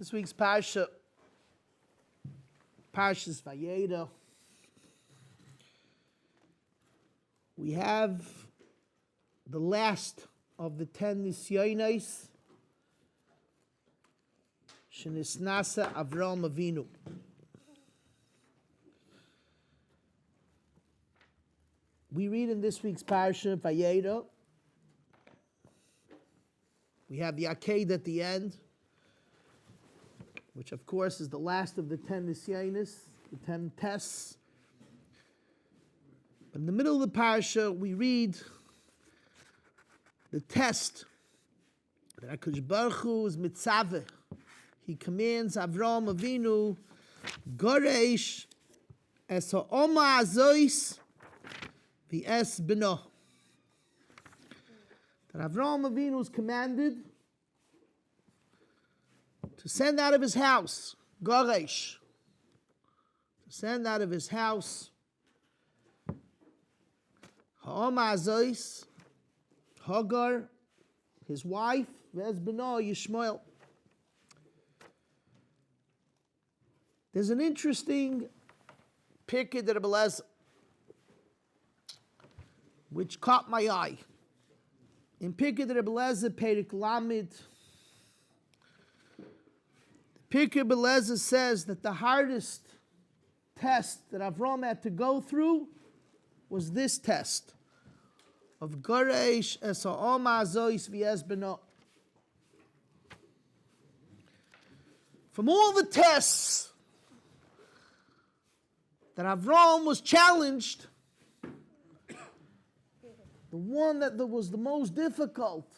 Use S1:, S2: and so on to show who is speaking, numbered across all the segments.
S1: This week's Parshat, Parshas Vayeira. We have the last of the 10 Nisyonos Shenisnasa Avraham Avinu. We read in this week's Parshat Vayeira. We have the Aked at the end, which of course is the last of the 10 Nisyonos, the 10 tests. But in the middle of the parasha, we read the test that HaKadosh Baruch Hu is mitzaveh. He commands Avraham Avinu, Goresh es ha'oma azois v'es beno. That Avraham Avinu is commanded to send out of his house, Goresh, to send out of his house, Ha'oma Azois, Hagar, his wife, Vez Beno, Yishmael. There's an interesting picture that Rabbi which caught my eye. In Pirkei Rabbi Perik Lamed, Pirkei Rabbi says that the hardest test that Avraham had to go through was this test of Goresh es ha'oma azois v'es beno. From all the tests that Avraham was challenged, the one that was the most difficult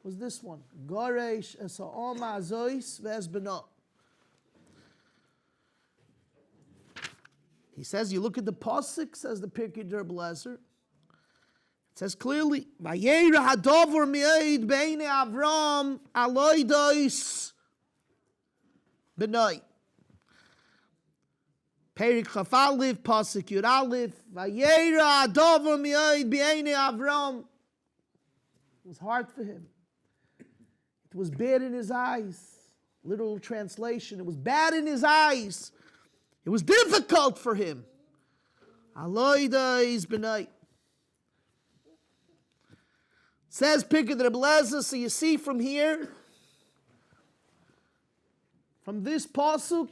S1: was this one. Goresh es ha'oma azois v'es beno. He says, you look at the pasuk, says the Pirkei Rabbi Eliezer. It says clearly, Vayeira hadover mi'ed be'enei Avram aloidos benoi. Perik Chaf Aleph, pasuk Yud Aleph. Vayeira hadover mi'ed be'enei Avram. It was hard for him. It was bad in his eyes. Literal translation, it was bad in his eyes. It was difficult for him. Aloida is benai. Says Pirkei Rabbi Eliezer, so you see from here, from this pasuk,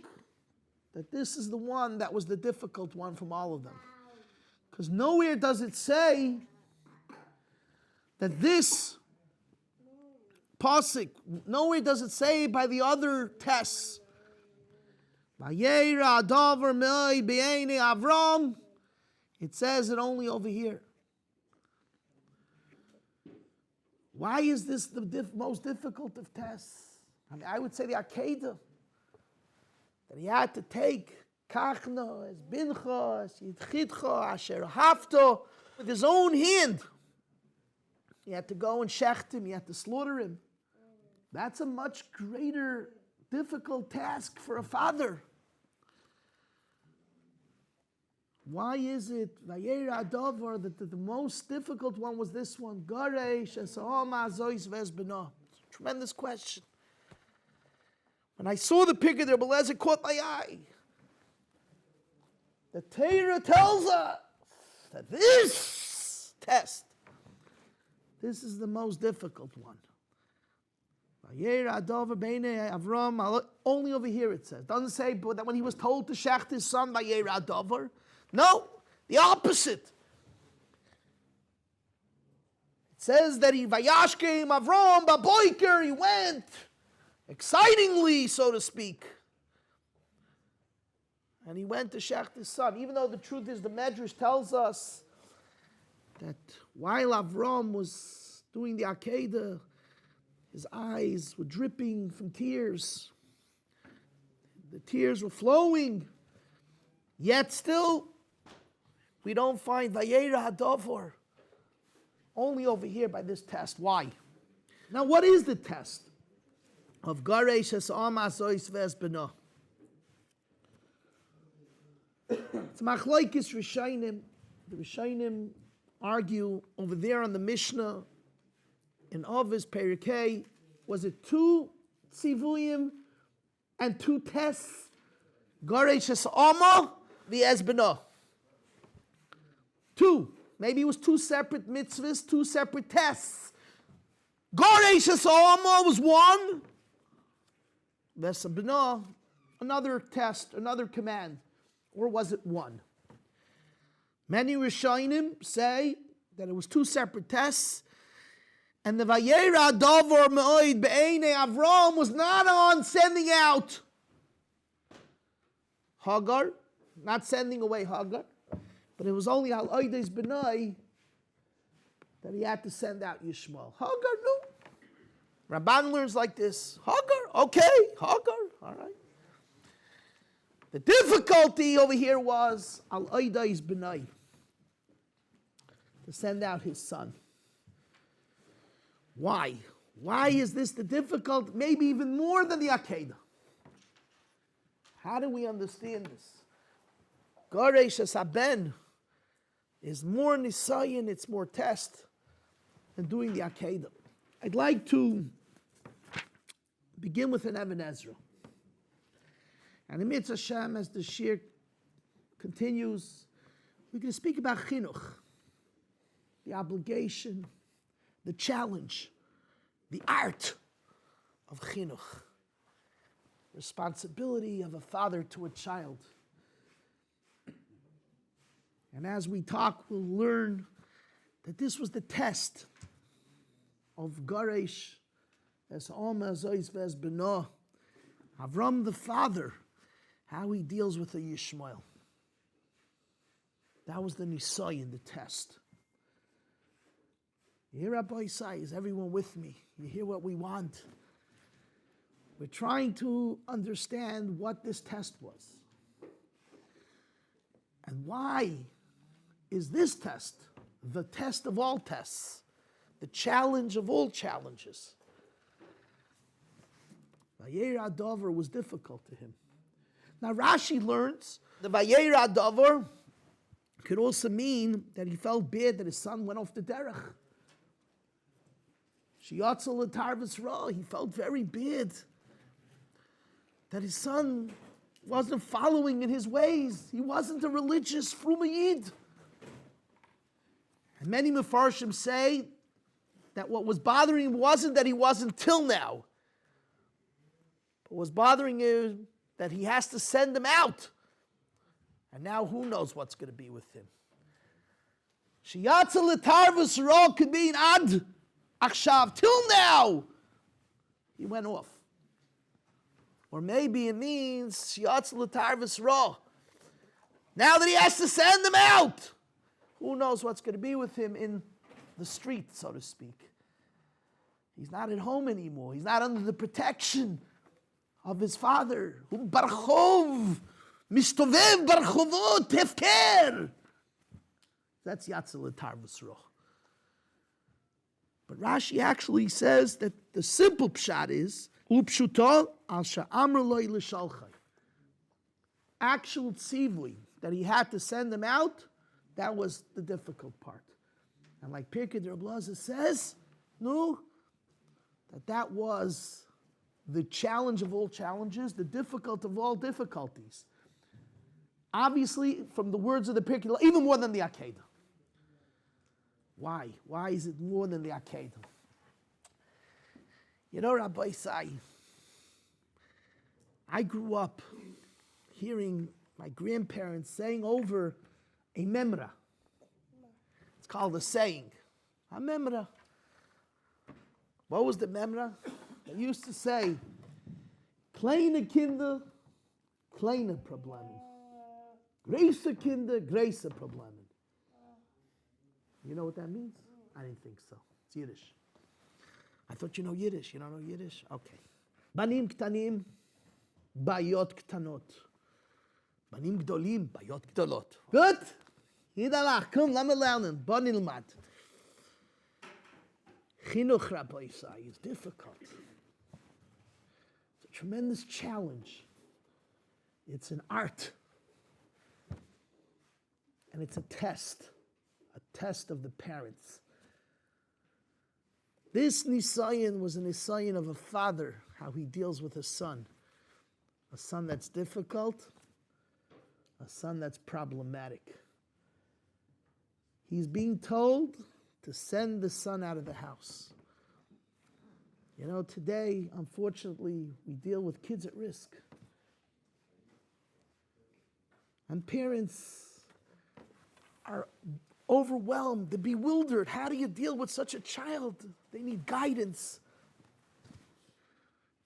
S1: that this is the one that was the difficult one from all of them. Because nowhere does it say that this pasuk, nowhere does it say by the other tests, Vayeira adavar me'ed be'enei Avram. It says it only over here. Why is this the most difficult of tests? I mean, I would say the Akedah, that he had to take Kachna, as Bincha, as Yitchidcha, Asher Hafto, with his own hand. He had to go and shecht him, he had to slaughter him. That's a much greater, difficult task for a father. Why is it Vayeira Adavar that the most difficult one was this one? Goresh es ha'oma azois v'es beno. Tremendous question. When I saw the picture there, it caught my eye. The Torah tells us that this test, this is the most difficult one. Vayeira Adavar be'enei Avram. Only over here it says. It doesn't say but that when he was told to shecht his son, Vayeira Adavar. No, the opposite. It says that he vayashkem Avram baboiker, he went excitingly, so to speak. And he went to shecht his son. Even though the truth is the Medrash tells us that while Avram was doing the Akedah, his eyes were dripping from tears. The tears were flowing. Yet still, we don't find Vayeira Hadavar. Only over here by this test. Why? Now, what is the test of Goresh es ha'oma azois v'es beno? It's Machlokes Rishonim. The Rishonim argue over there on the Mishnah in Ovis Perikei. Was it two tzivuyim and 2 tests. Goresh Oma v'ez beno. 2. Maybe it was 2 separate mitzvahs, 2 separate tests. Goresh Oma was 1. V'ez beno, another test, another command. Or was it 1? Many Rishonim say that it was 2 separate tests. And the Vayeira Dovor Me'oid Be'enei Avram was not on sending out Hagar, not sending away Hagar, but it was only Al Oides Benai that he had to send out Yishmael. Hagar, no. Rabban learns like this. Hagar, okay, Hagar, all right. The difficulty over here was Al Oides Benai, to send out his son. Why? Why is this the difficult? Maybe even more than the Akedah. How do we understand this? Goresh Haben is more nisayon, it's more test than doing the Akedah. I'd like to begin with an Even Ezra. And in Mitzvah Hashem, as the shir continues, we're going to speak about chinuch, the obligation, the challenge, the art of chinuch, responsibility of a father to a child. And as we talk, we'll learn that this was the test of Goresh as Oma Zois Vez Beno, Avram the father, how he deals with the Yishmael. That was the nisayon, the test. You hear Rabbi say, is everyone with me? You hear what we want? We're trying to understand what this test was. And why is this test the test of all tests, the challenge of all challenges? Vayeira Dover was difficult to him. Now Rashi learns the Vayeira Dover could also mean that he felt bad that his son went off the derech. Shiyatzel Tarvis Ra, he felt very bad that his son wasn't following in his ways. He wasn't a religious Frumayid. And many Mefarshim say that what was bothering him wasn't that he wasn't till now. But what was bothering him that he has to send him out. And now who knows what's going to be with him. Shiyatzel Tarvis Ra could mean ad Akshav, till now, he went off. Or maybe it means Shiatz L'Tarvis Ra. Now that he has to send them out, who knows what's going to be with him in the street, so to speak. He's not at home anymore. He's not under the protection of his father. Barchov, Mistovev Barchovot, Tefker. That's Yatz L'Tarvis Ra. But Rashi actually says that the simple pshat is upshuto al sha'amr loy l'shalchai. Actual tzivui that he had to send them out, that was the difficult part. And like Pirkei Rabbi Elazar says, no, that was the challenge of all challenges, the difficult of all difficulties. Obviously, from the words of the Pirkei, even more than the Akedah. Why? Why is it more than the Akedah? You know, Rabbi Say, I grew up hearing my grandparents saying over a memra. It's called a saying. A memra. What was the memra? They used to say, kleine Kinder, kleine Problemen. Große Kinder, große Problemen. You know what that means? I didn't think so. It's Yiddish. I thought you know Yiddish. You don't know Yiddish? Okay. Banim ktanim, bayot ktanot. Banim gdolim, bayot gdolot. Good? Yidalach, komm, lass me lernen. Bo nilmad. Chinuch, Rabbi Say, is difficult. It's a tremendous challenge. It's an art. And it's a test of the parents. This nisayon was a nisayon of a father, how he deals with a son that's difficult, a son that's problematic. He's being told to send the son out of the house. You know, today, unfortunately, we deal with kids at risk. And parents are overwhelmed, they're bewildered. How do you deal with such a child? They need guidance.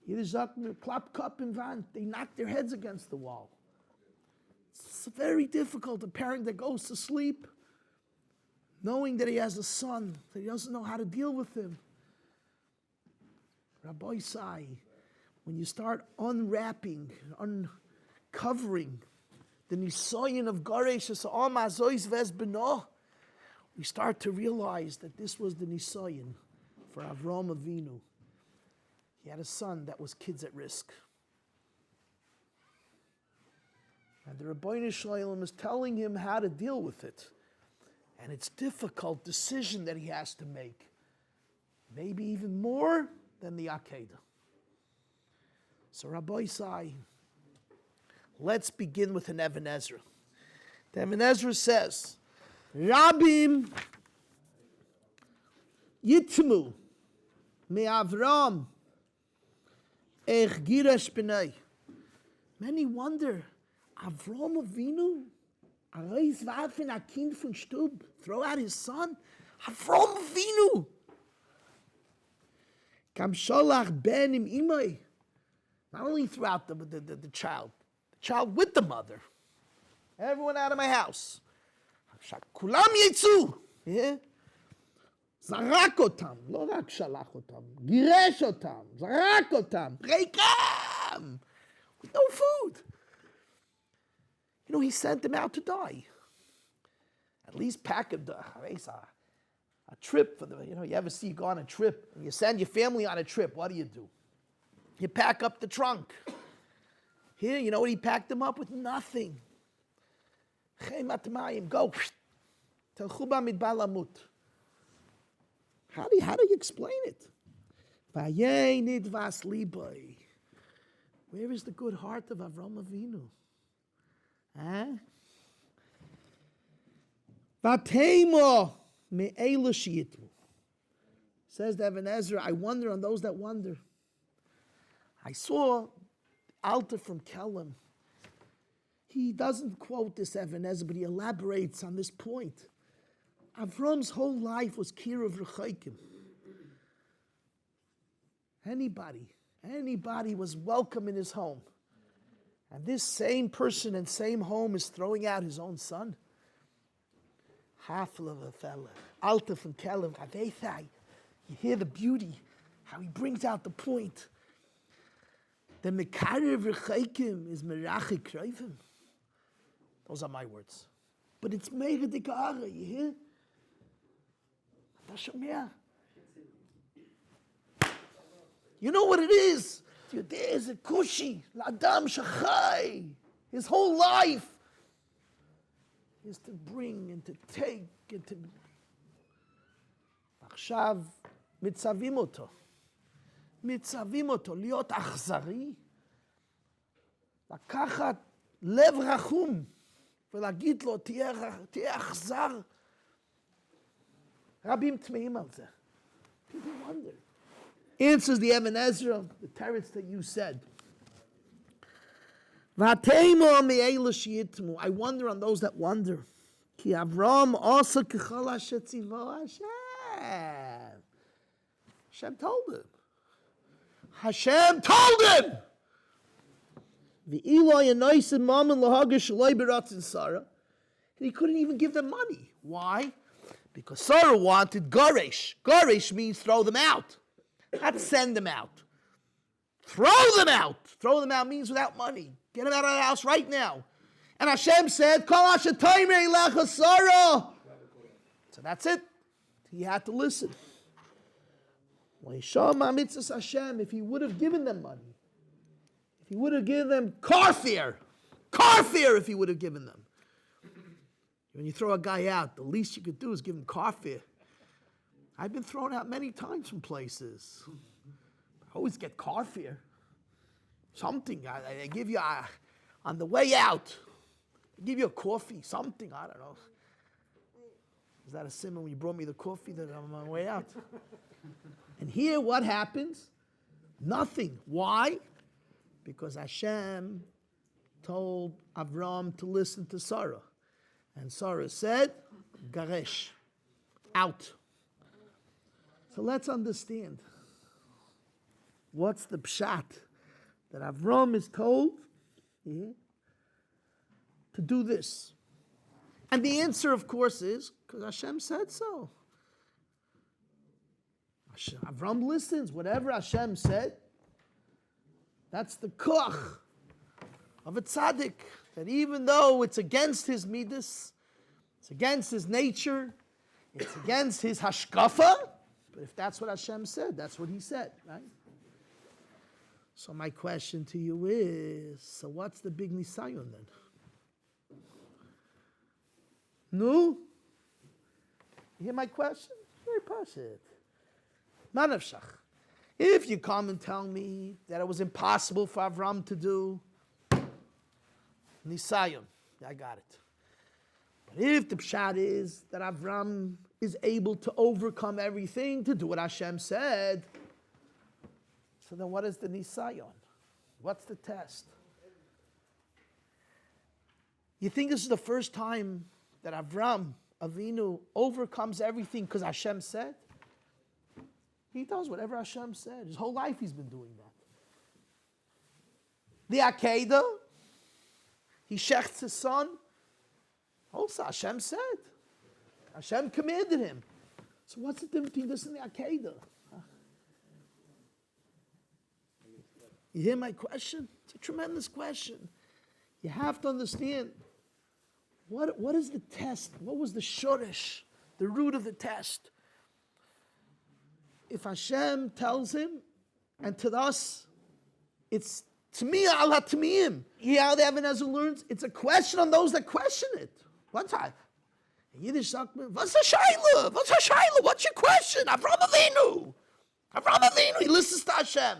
S1: They knock their heads against the wall. It's very difficult, a parent that goes to sleep knowing that he has a son, that he doesn't know how to deal with him. Rabbi Sai, when you start unwrapping, uncovering the nisayon of Garesh Esa'am Azois Ves Beno, we start to realize that this was the nisayon for Avram Avinu. He had a son that was kids at risk. And the Rabbeinu Shalom is telling him how to deal with it. And it's a difficult decision that he has to make. Maybe even more than the Akedah. So Rabbi Sai, let's begin with an Even Ezra. The Even Ezra says, Rabim Yitmu me Avram Ech Girash B'nai. Many wonder, Avram Avinu, Areis warfen a Kind von Stub, throw out his son? Avram Avinu! Kam Sholach Ben im Imai. Not only throw out the child with the mother. Everyone out of my house. Kulam yetzu. Zarak otam, lo rak shalach otam, giresh otam, zarak otam, rekam, with no food. You know, he sent them out to die. At least pack a trip for them. You know, you ever see you go on a trip and you send your family on a trip, what do? You pack up the trunk. Here, you know what he packed them up with? Nothing. Go. How do you explain it? Where is the good heart of Avram Avinu? Says the Even Ezra, I wonder on those that wonder. I saw Alter from Kelm. He doesn't quote this Even Ezra, but he elaborates on this point. Avram's whole life was Kiruv Rechaikim. Anybody was welcome in his home. And this same person and same home is throwing out his own son. Half of a fella. Alta from Kelm. You hear the beauty, how he brings out the point. The Mekarev Rechaikim is Merachik Kreivim. Those are my words. But it's Meir Dikara, you hear? You know what it is? There's a kushi, l'adam shachai. His whole life is to bring and to take and to. עכשיו מצווים אותו. להיות אכזרי, לקחת לב רחום ולהגיד לו, תהיה אכזר. רבים תמהים על זה. People wonder. Answers the Even Ezra, the teretz that you said. I wonder on those that wonder. Ki Avram also kechol asher tzivo Hashem. Hashem told him. Hashem told him. And he couldn't even give them money. Why? Because Sarah wanted Garesh. Garesh means throw them out. Not send them out. Throw them out. Throw them out means without money. Get them out of the house right now. And Hashem said, Kol asher toimei lecha Sarah. So that's it. He had to listen. If he would have given them money, if he would have given them car fare if he would have given them. When you throw a guy out, the least you could do is give him car fare. I've been thrown out many times from places. I always get coffee. Something. I give you, on the way out, I give you a coffee, something, I don't know. Is that a simon when you brought me the coffee that I'm on my way out? And here, what happens? Nothing. Why? Because Hashem told Avram to listen to Sarah. And Sarah said, Garesh, out. So let's understand. What's the pshat? That Avram is told to do this. And the answer, of course, is because Hashem said so. Avram listens. Whatever Hashem said, that's the koch of a tzaddik. That even though it's against his midas, it's against his nature, it's against his hashkafa, but if that's what Hashem said, that's what he said, right? So my question to you is, so what's the big nisayon then? No? You hear my question? Very Parshat. Manavshach. If you come and tell me that it was impossible for Avram to do, nisayon, I got it. But if the pshat is that Avram is able to overcome everything, to do what Hashem said, so then what is the nisayon? What's the test? You think this is the first time that Avram Avinu overcomes everything because Hashem said? He does whatever Hashem said. His whole life he's been doing that. The Akedah, he shechts his son. Also Hashem said. Hashem commanded him. So what's the difference between this and the Akedah? You hear my question? It's a tremendous question. You have to understand, what is the test? What was the shoresh, the root of the test? If Hashem tells him, and to us, it's T'miya ala T'miyim. You how the Evan Ezra learns? It's a question on those that question it. What's that? In Yiddish, what's a shayla? What's a shayla? What's your question? Avram Avinu. Avram Avinu, he listens to Hashem.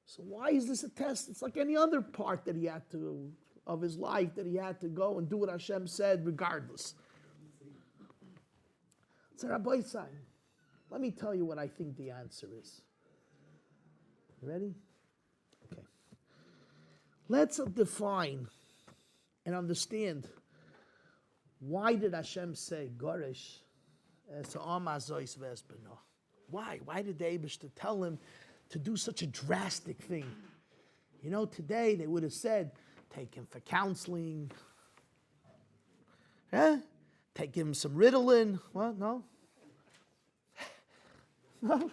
S1: So why is this a test? It's like any other part that he had to, of his life, that he had to go and do what Hashem said regardless. So Rabbi Simon, let me tell you what I think the answer is. You ready? Okay. Let's define and understand, why did Hashem say, Goresh, why? Why did the Eibushter tell him to do such a drastic thing? You know, today they would have said, take him for counseling. Take him some Ritalin. What? No? No.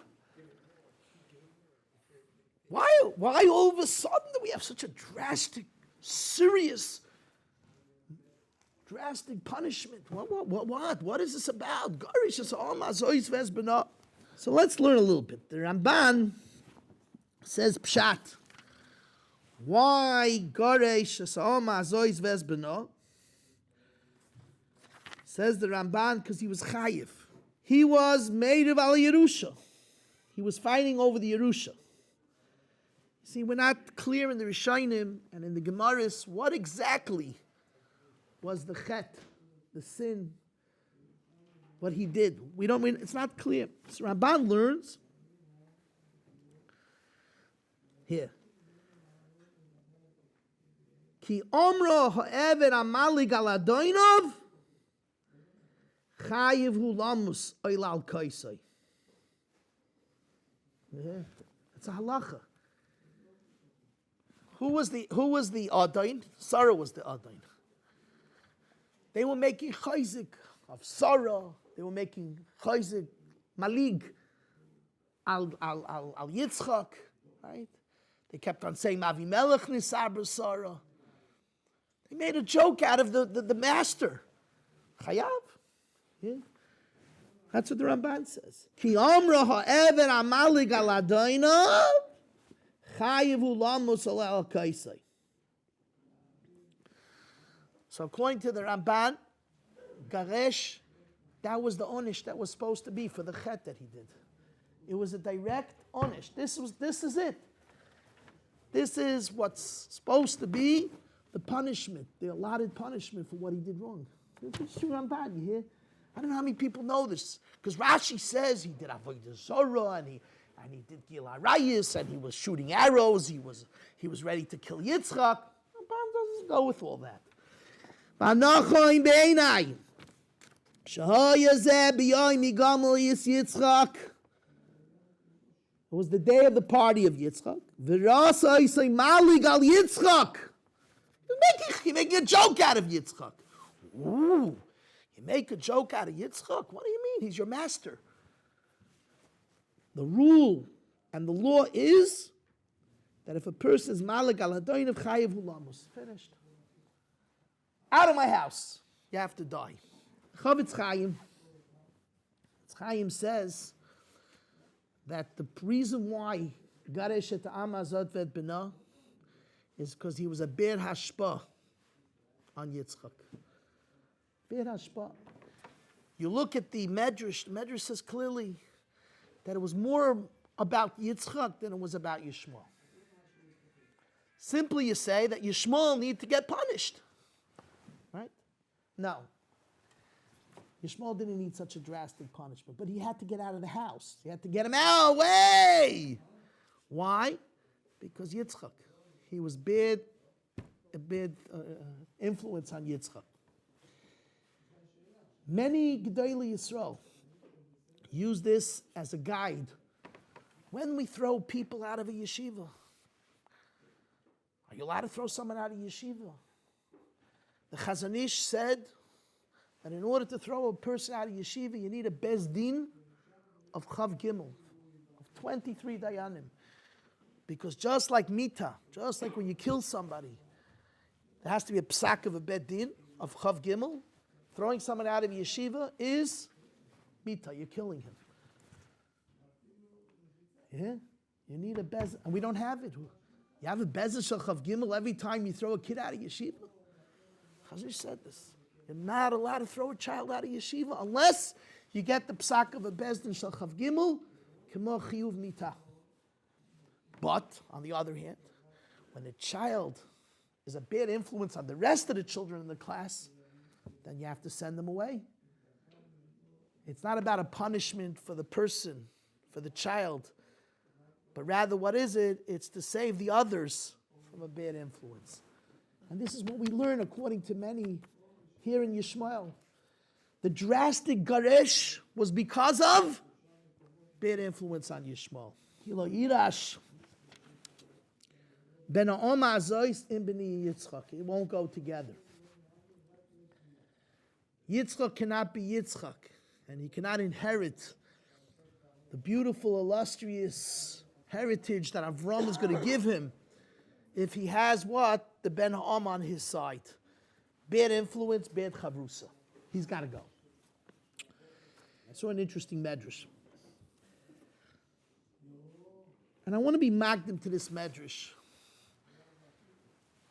S1: Why all of a sudden do we have such a drastic, serious, drastic punishment? What is this about? So let's learn a little bit. The Ramban says pshat. Why Goresh Sa'oma Azois Vezbeno? Says the Ramban because he was chayiv. He was made of Al Yerusha. He was fighting over the Yerusha. See, we're not clear in the Rishonim and in the Gemaris what exactly was the chet, the sin, what he did. It's not clear. So Ramban learns here. Ki omro ha'ever amalig al adoinov chayiv hu lamus oilal kaisai. It's a halacha. Who was the Adain? Sarah was the Adain. They were making chayzik of Sarah. They were making chayzik malig al Yitzchak, right? They kept on saying Mavi Melech Nisabra Sarah. They made a joke out of the master. Chayav. Yeah. That's what the Ramban says. Ki amra ha'ever amalig al adaina chayiv ulamos al kaisai. So according to the Ramban, Garesh That was the onish that was supposed to be for the chet that he did. It was a direct onish. This is it. This is what's supposed to be the punishment, the allotted punishment for what he did wrong. It's true on bad, you hear? I don't know how many people know this, because Rashi says he did Avodah Zorah and he did Gil Arayis and he was shooting arrows. He was ready to kill Yitzchak. Rambam doesn't go with all that. It was the day of the party of Yitzchak. You're making a joke out of Yitzchak. Ooh, you make a joke out of Yitzchak? What do you mean? He's your master. The rule and the law is that if a person is malik al hadoyin of chayiv hulamus, finished. Out of my house, you have to die. Chavetz Chaim says that the reason why Garesh et Am Azot Vet Bina is because he was a ber hashpa on Yitzchak. Ber hashpa. You look at the Medrash. The Medrash says clearly that it was more about Yitzchak than it was about Yishmael. Simply you say that Yishmael need to get punished. Right? No. Yishmael didn't need such a drastic punishment, but he had to get out of the house. He had to get him out, away. Why? Because Yitzchak. He was a bad influence on Yitzchak. Many Gedolei Yisrael use this as a guide. When we throw people out of a yeshiva, are you allowed to throw someone out of yeshiva? The Chazon Ish said that in order to throw a person out of yeshiva, you need a Beis Din of Chav Gimel, of 23 dayanim. Because just like Mita, just like when you kill somebody, there has to be a psak of a Beis Din of Chav Gimel. Throwing someone out of yeshiva is Mita, you're killing him. Yeah? You need a Beis, and we don't have it. You have a Beis Din shel Chav Gimel every time you throw a kid out of yeshiva. Chazon said this. You're not allowed to throw a child out of yeshiva unless you get the psak of a Beis Din shel Chav Gimel, kemo chiyuv mita. But, on the other hand, when a child is a bad influence on the rest of the children in the class, then you have to send them away. It's not about a punishment for the person, for the child, but rather what is it? It's to save the others from a bad influence. And this is what we learn according to many here in Yishmael. The drastic garesh was because of bad influence on Yishmael. Hilo irash ben ha'om ha'zois im b'nei Yitzchak. It won't go together. Yitzchak cannot be Yitzchak, and he cannot inherit the beautiful, illustrious heritage that Avram is going to give him if he has what? The Ben Ha'am on his side. Bad influence, bad chavrusa. He's got to go. I saw an interesting medrash. And I want to be magdim to this medrash.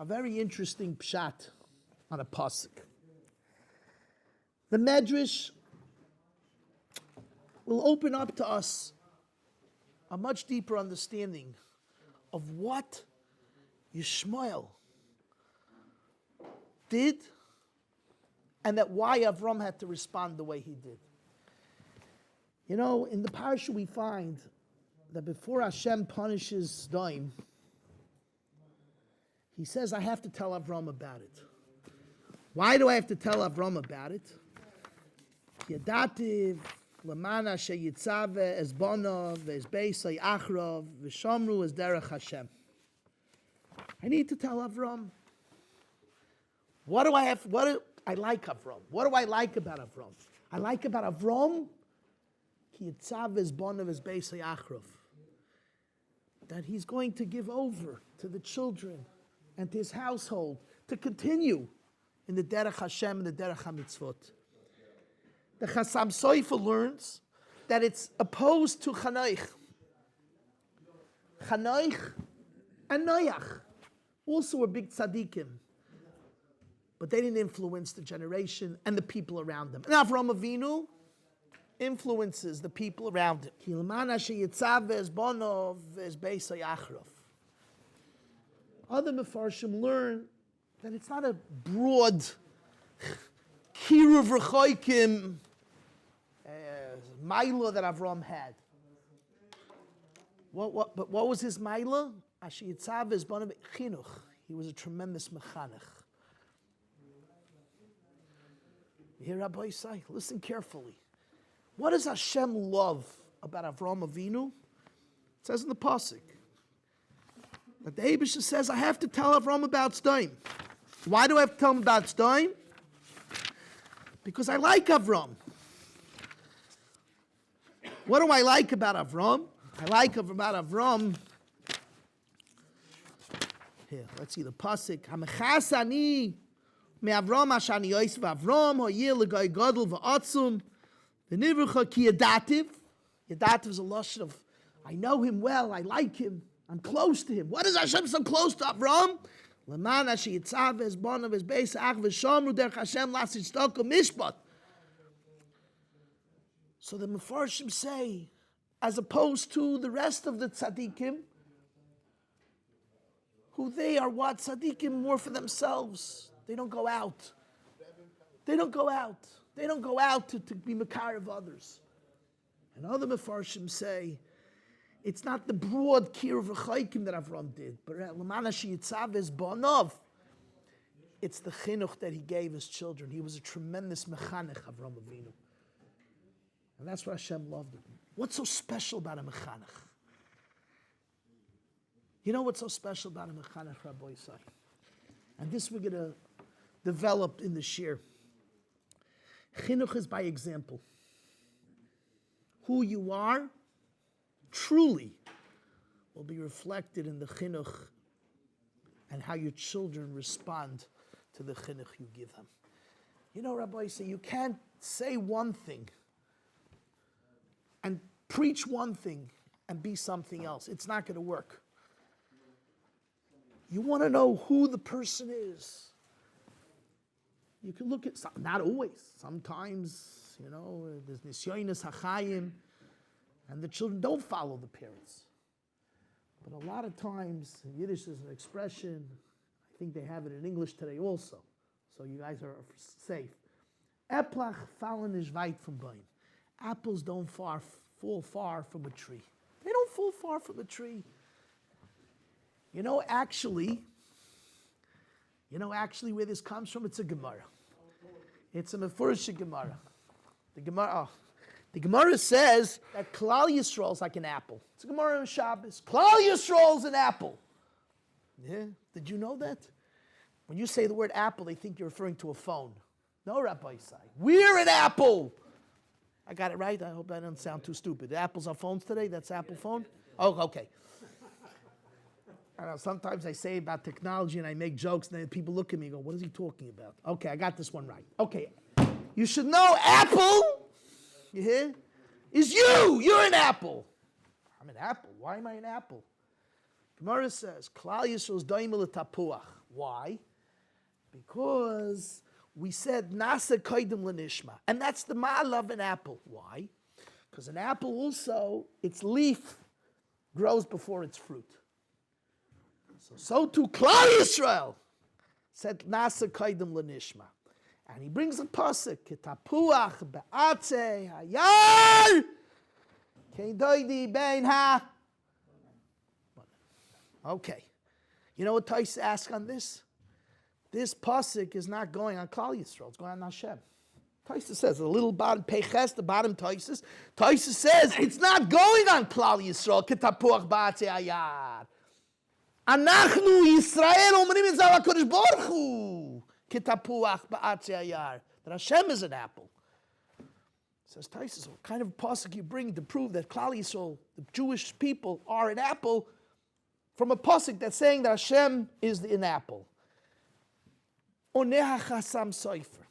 S1: A very interesting pshat on a pasuk. The medrash will open up to us a much deeper understanding of what Yishmael did and that why Avram had to respond the way he did. You know, in the Parsha we find that before Hashem punishes Sodom, he says, I have to tell Avram about it. Why do I have to tell Avram about it? Yadativ lemana sheyitzave es bonov es beisay achrov v'shamru es derech Hashem. I need to tell Avram. What do I like Avram? What do I like about Avram? I like about Avram ki yitzave es bonov es beisay achrov. That he's going to give over to the children and to his household to continue in the derech Hashem and the derech HaMitzvot. The Chassam Sofer learns that it's opposed to Chanoich. Chanoich and Noach also were big tzaddikim, but they didn't influence the generation and the people around them. And Avraham Avinu, influences the people around him. Other Mefarshim learn that it's not a broad kiruv rechoikim maila that Avram had. But what was his maila? He was a tremendous mechanech. You hear Rabbi say? Listen carefully. What does Hashem love about Avram Avinu? It says in the pasuk that the Eibusha says, I have to tell Avram about Sdoim. Why do I have to tell him about Sdoim? Because I like Avram. What do I like about Avram? I like about Avram. Here, let's see the pasuk. Hamechasani me Avram ashani yosef Avram hoyir legoy gadol va'atzum v'nivrucha ki yadativ. Yadativ is a lashon of I know him well, I like him, I'm close to him. What is Hashem so close to Avram? Leman ashi yitzav es bonav es beis ach v'shamru derech Hashem lasitztoko mishpat. So the Mefarshim say, as opposed to the rest of the tzaddikim, who they are what? Tzaddikim more for themselves. They don't go out. They don't go out. They don't go out to be makar of others. And other Mefarshim say, it's not the broad kir of Rechaikim that Avram did, but Lamana Shiyitzav is Bonov. It's the chinuch that he gave his children. He was a tremendous mechanech, Avram Avinu. And that's why Hashem loved him. What's so special about a mechanech? You know what's so special about a mechanech, Rabbi Isai? And this we're going to develop in the shir. Chinuch is by example. Who you are truly will be reflected in the chinuch and how your children respond to the chinuch you give them. You know, Rabbi Isai, you can't say one thing and preach one thing and be something else. It's not going to work. You want to know who the person is. You can look at, not always, sometimes, you know, there's nisyonis hachayim, and the children don't follow the parents. But a lot of times, in Yiddish is an expression, I think they have it in English today also, so you guys are safe. Eplach fallen is weit from Baum. Apples don't fall far from a tree. They don't fall far from a tree. You know, actually, where this comes from, it's a Gemara. It's a Mefurish Gemara. The Gemara says that Klal Yisrael is like an apple. It's a Gemara on Shabbos. Klal Yisrael is an apple. Yeah, did you know that? When you say the word apple, they think you're referring to a phone. No, Rabbi Isai. We're an apple. I got it right? I hope I don't sound too stupid. The apples are phones today? That's Apple phone? Oh, okay. I know, sometimes I say about technology and I make jokes and then people look at me and go, what is he talking about? Okay, I got this one right. Okay, you should know Apple, you hear, is you. You're an apple. I'm an apple. Why am I an apple? Gemara says, Klal Yisrael's daimel tapuach. Why? Because we said nasa koidem lenishma. And that's the ma'ala of an apple. Why? Because an apple also, its leaf grows before its fruit. So too Klal Yisrael said nasa koidem lenishma. And he brings a pasuk, ketapuach be'atze hayar keidoidi bein ha. Okay. You know what Taisa asks on this? This pasuk is not going on Klal Yisrael, it's going on Hashem. Taisa says, a little bottom, peches, the bottom Taisa. Taisa says, it's not going on Klal Yisrael, ketapuach be'atze hayar. Anachnu Yisrael omrim et zav HaKadosh Baruch Hu ketapuach ba'atze hayar. That Hashem is an apple. Says Taisa, what kind of pasuk you bring to prove that Klal Yisrael, the Jewish people, are an apple, from a pasuk that's saying that Hashem is an apple? Oneha chasam soifer.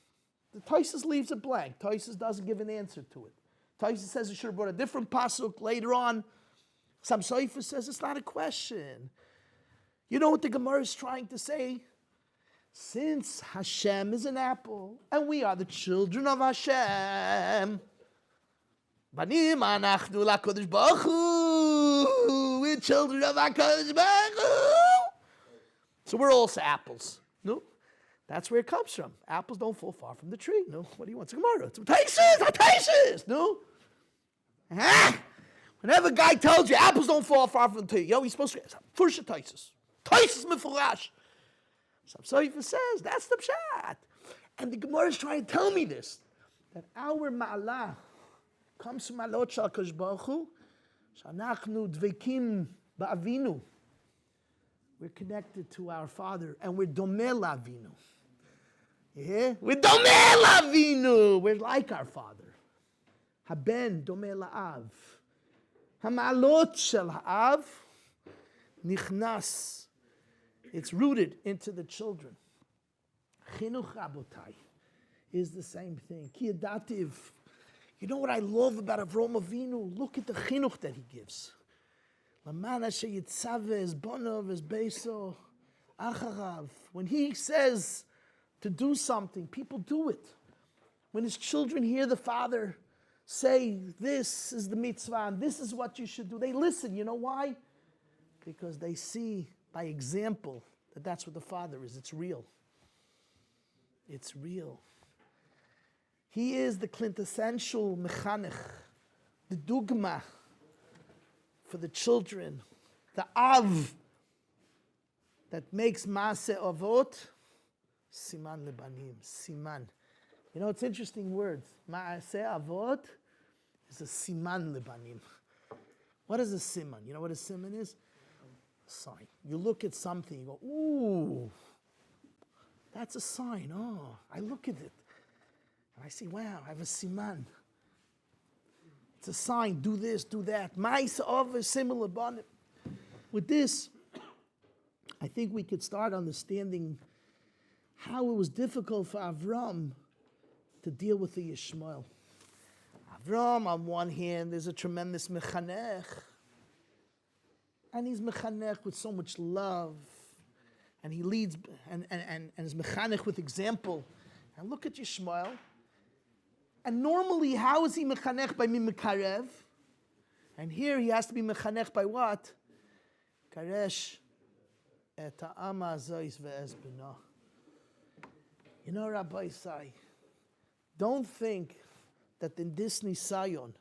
S1: The Taisa leaves it blank. Taisa doesn't give an answer to it. Taisa says it should have brought a different pasuk later on. Sam Soifer says it's not a question. You know what the Gemara is trying to say? Since Hashem is an apple, and we are the children of Hashem, Banim anachnu lakodesh baruch Hu. We're children of HaKadosh Baruch Hu. So we're also apples. No, that's where it comes from. Apples don't fall far from the tree. No, what do you want? It's Gemara. It's Taisus. No. Whenever a guy tells you apples don't fall far from the tree, he's supposed to push a Taisus. Taisus mifurash. Some Sofer says that's the pshat. And the Gemara is trying to tell me this, that our ma'ala comes from Ma'alot Shel HaKadosh Baruch Hu, Shanachnu dvekim ba'avinu. We're connected to our Father, and we're domeh la'avinu. Yeah? We're domeh la'avinu. We're like our Father. Haben domeh la'av. Hama'alot shel ha'av nichnas. It's rooted into the children. Chinuch Rabotai is the same thing. Ki yadativ. You know what I love about Avraham Avinu? Look at the chinuch that he gives. Lamana sheyitzave es bonov es beiso acharav. When he says to do something, people do it. When his children hear the father say, this is the mitzvah, and this is what you should do, they listen. You know why? Because they see by example that that's what the father is. It's real. It's real. He is the quintessential mechanech, the dugma for the children, the av that makes maaseh avot, siman lebanim, siman. You know, it's interesting words. Maaseh avot is a siman lebanim. What is a siman? You know what a siman is? A sign. You look at something, you go, ooh, that's a sign. Oh, I look at it. And I see, wow, I have a siman. It's a sign, do this, do that. Ma'aseh avot, similar bond. With this, I think we could start understanding how it was difficult for Avram to deal with the Yishmael. Avram, on one hand, is a tremendous mechanech, and he's mechanech with so much love, and he leads and is mechanech with example. And look at Yishmael. And normally, how is he mechanech? By mimikarev. And here he has to be mechanech by what? Karesh et ha'ama zois ve'ez b'no. You know, Rabbi say, don't think that the this Nisayon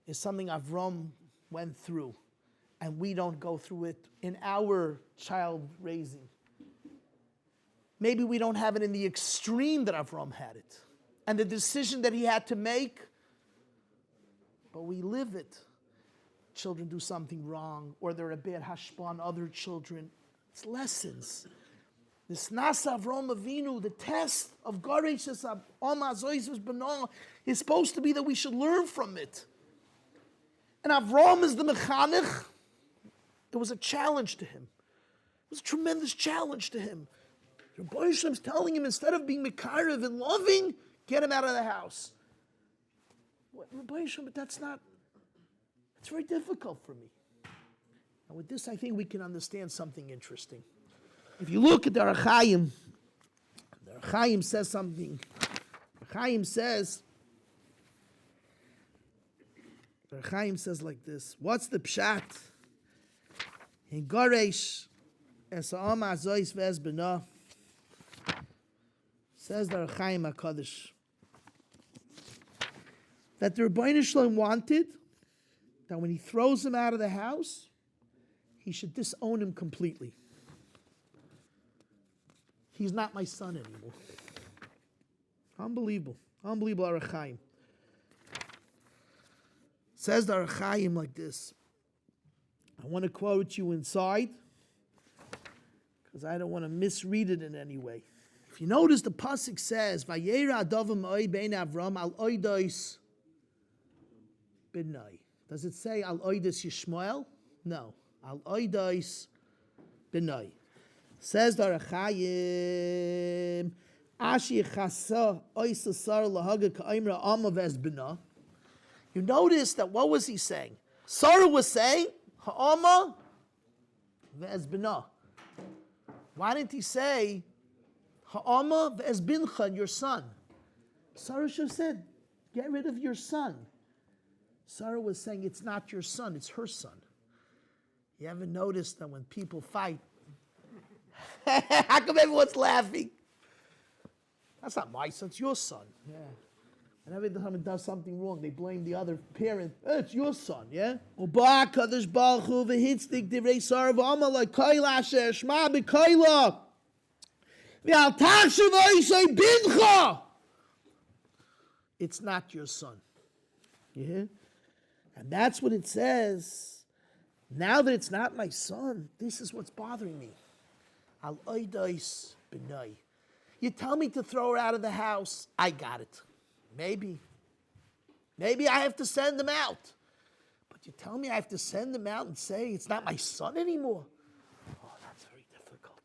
S1: is something Avram went through, and we don't go through it in our child raising. Maybe we don't have it in the extreme that Avram had it, and the decision that he had to make, but we live it. Children do something wrong, or they're a bad hashpah on other children. It's lessons. This Nasa Avraham Avinu, the test of Garesh Oma Zois B'no, is supposed to be that we should learn from it. And Avram is the mechanech. It was a challenge to him. It was a tremendous challenge to him. Rabbi Yishem's telling him, instead of being mekarev and loving, get him out of the house. Rabbi Yishem, but that's very difficult for me. And with this, I think we can understand something interesting. If you look at the Archaim says something. The Archaim says like this. What's the pshat? In Garesh, Esa'am Azois Vez B'no, says the Archaim HaKadosh, that the Rebbeinu Shalom wanted that when he throws him out of the house, he should disown him completely. He's not my son anymore. Unbelievable. Unbelievable Archaim. Says the Archaim like this. I want to quote you inside because I don't want to misread it in any way. If you notice, the pasuk says, Vayeira adavim oy bein Avram al oidos b'nai. Does it say al oidos Yishmael? No. Al oidos b'nai. Says the Archaim, Ashi chasa oisa sar lahaga ka'imra ama v'ez b'na. You notice that what was he saying? Sarah was saying, ha'ama v'ez b'na. Why didn't he say, ha'ama v'ez bincha, your son? Sarah should have said, get rid of your son. Sarah was saying, it's not your son, it's her son. You ever notice that when people fight, how come everyone's laughing? That's not my son, it's your son. Yeah. And every time it does something wrong, they blame the other parent. It's your son, yeah? It's not your son. Yeah? And that's what it says. Now that it's not my son, this is what's bothering me. You tell me to throw her out of the house, I got it. Maybe I have to send him out. But you tell me I have to send him out and say it's not my son anymore. Oh, that's very difficult.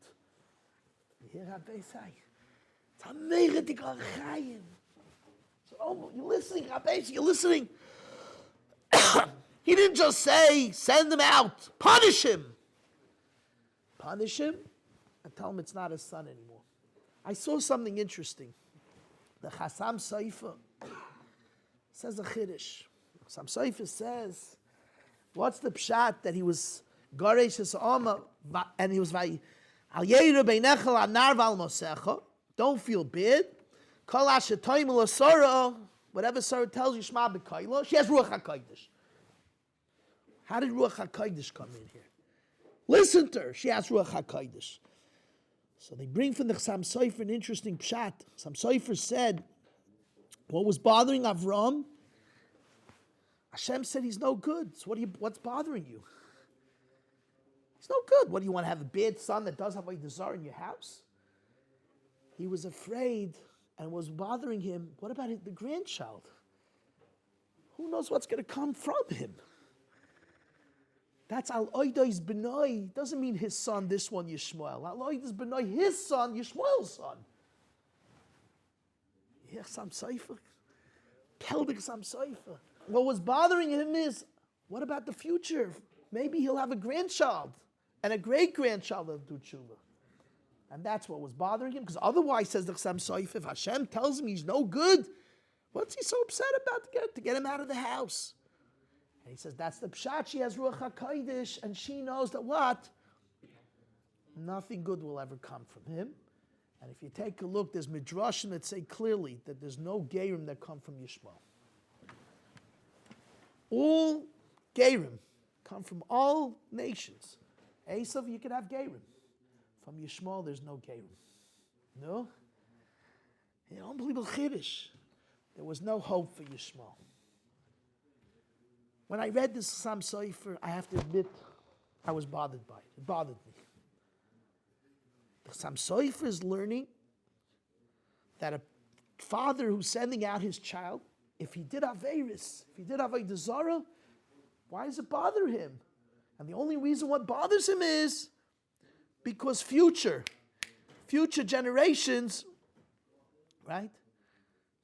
S1: You hear Rabbi say? Oh, you're listening, Rabbi, you're listening. He didn't just say, send him out, punish him. Punish him and tell him it's not his son anymore. I saw something interesting. The Chassam Sofer says a chiddush. Chassam Sofer says, what's the pshat that he was Garesh his Oma and he was Vayeira beinechel anar val mosecha. Don't feel bad. Kol ashetoim l'sora. Whatever Sarah tells you, Shema b'kayla. She has Ruach HaKodesh. How did Ruach HaKodesh come in here? Listen to her. She has Ruach HaKodesh. So they bring from the Chassam Sofer an interesting pshat. Chassam Sofer said, what was bothering Avram? Hashem said he's no good. So what's bothering you? He's no good. What do you want to have a bad son that does have a desire in your house? He was afraid and was bothering him. What about the grandchild? Who knows what's going to come from him? That's al-oidois benoi. Doesn't mean his son, this one, Yishmael. Al-oidois benoi, his son, Yishmael's son. Yeah, Chassam Sofer. Keldik Chassam Sofer. What was bothering him is, what about the future? Maybe he'll have a grandchild and a great-grandchild of do tshuva. And that's what was bothering him, because otherwise, says the Chassam Sofer, if Hashem tells him he's no good, what's he so upset about to get him out of the house? And he says, that's the pshat. She has Ruach HaKodesh, and she knows that what? Nothing good will ever come from him. And if you take a look, there's midrashim that say clearly that there's no gerim that come from Yishmael. All gerim come from all nations. Esav, you can have gerim. From Yishmael, there's no gerim. No? An unbelievable chiddush. There was no hope for Yishmael. When I read this Chassam Sofer, I have to admit, I was bothered by it. It bothered me. The Chassam Sofer is learning that a father who's sending out his child, if he did Aveiris, if he did Avodah Zarah, why does it bother him? And the only reason what bothers him is because future generations, right,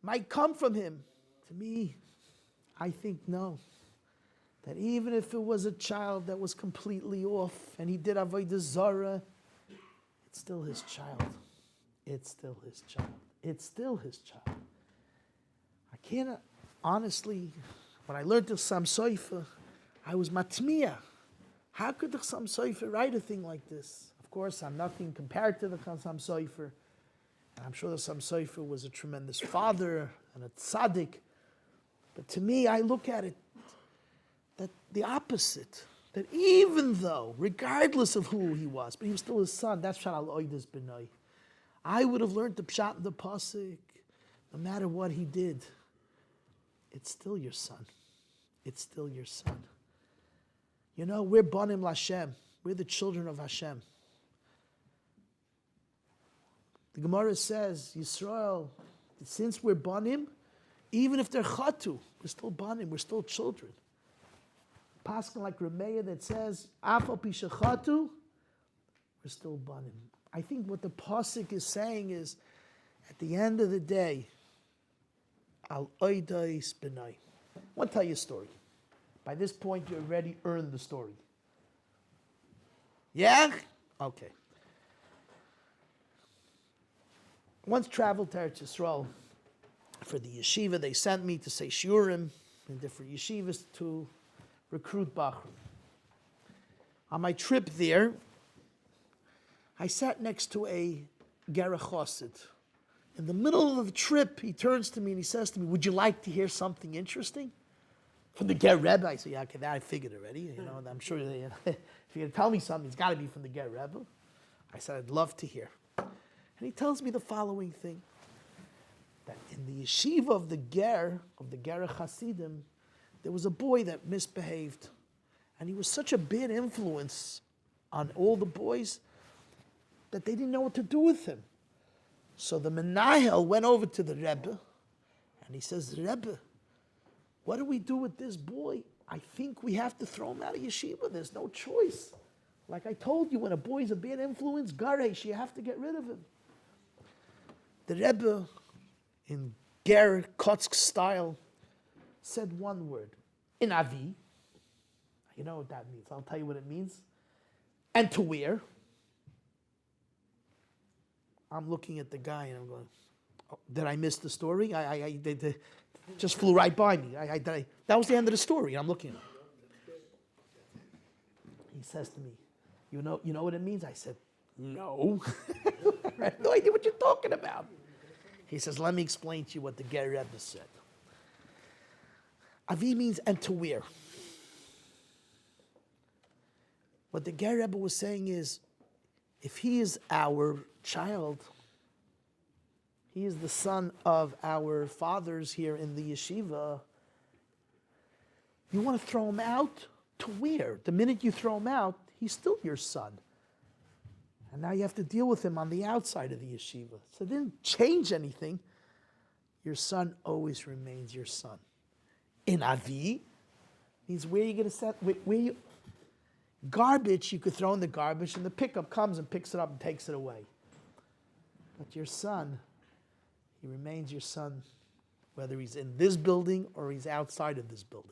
S1: might come from him. To me, I think no. That even if it was a child that was completely off and he did Avodah Zarah, it's still his child. It's still his child. It's still his child. I can't, honestly, when I learned the Chassam Sofer, I was matmiya. How could the Chassam Sofer write a thing like this? Of course, I'm nothing compared to the Chassam Sofer. And I'm sure the Chassam Sofer was a tremendous father and a tzaddik. But to me, I look at it that the opposite. That even though, regardless of who he was, but he was still his son, that's Pshat al-Oides B'nai. I would have learned the Pshat and the Pasuk, no matter what he did. It's still your son. It's still your son. You know, we're Banim Lashem. We're the children of Hashem. The Gemara says, Yisrael, since we're Banim, even if they're Chatu, we're still Banim, we're still children. Paskin like Rameya that says, Afal Pishachatu, we're still Banim. I think what the Pasuk is saying is, at the end of the day, Al Oidais B'nai. I want to tell you a story. By this point, you already earned the story. Yeah? Okay. Once traveled to Eretz Yisrael for the yeshiva. They sent me to say shiurim in different yeshivas to recruit Bachrim. On my trip there, I sat next to a Gerach Chassid. In the middle of the trip, he turns to me and he says to me, "Would you like to hear something interesting from the Ger Rebbe?" I said, "Yeah, okay, that I figured already. I'm sure if you're going to tell me something, it's got to be from the Ger Rebbe." I said, "I'd love to hear." And he tells me the following thing, that in the yeshiva of the Gerach Hasidim, there was a boy that misbehaved. And he was such a bad influence on all the boys that they didn't know what to do with him. So the Menahel went over to the Rebbe, and he says, "Rebbe, what do we do with this boy? I think we have to throw him out of yeshiva. There's no choice. Like I told you, when a boy's a bad influence, garesh, you have to get rid of him." The Rebbe, in Ger Kotzk style, said one word, in Avi. You know what that means. I'll tell you what it means. And to where? I'm looking at the guy and I'm going, "Oh, did I miss the story? They just flew right by me. That was the end of the story. I'm looking at him. He says to me, you know what it means?" I said, "No." I have no idea what you're talking about. He says, "Let me explain to you what the Ger Rebbe said. Avi means and to where. What the Ger Rebbe was saying is, if he is our child, he is the son of our fathers here in the yeshiva, you want to throw him out? To where? The minute you throw him out, he's still your son. And now you have to deal with him on the outside of the yeshiva. So it didn't change anything. Your son always remains your son." In Avi means where you're going to set, where you, garbage you could throw in the garbage and the pickup comes and picks it up and takes it away. But your son, he remains your son whether he's in this building or he's outside of this building.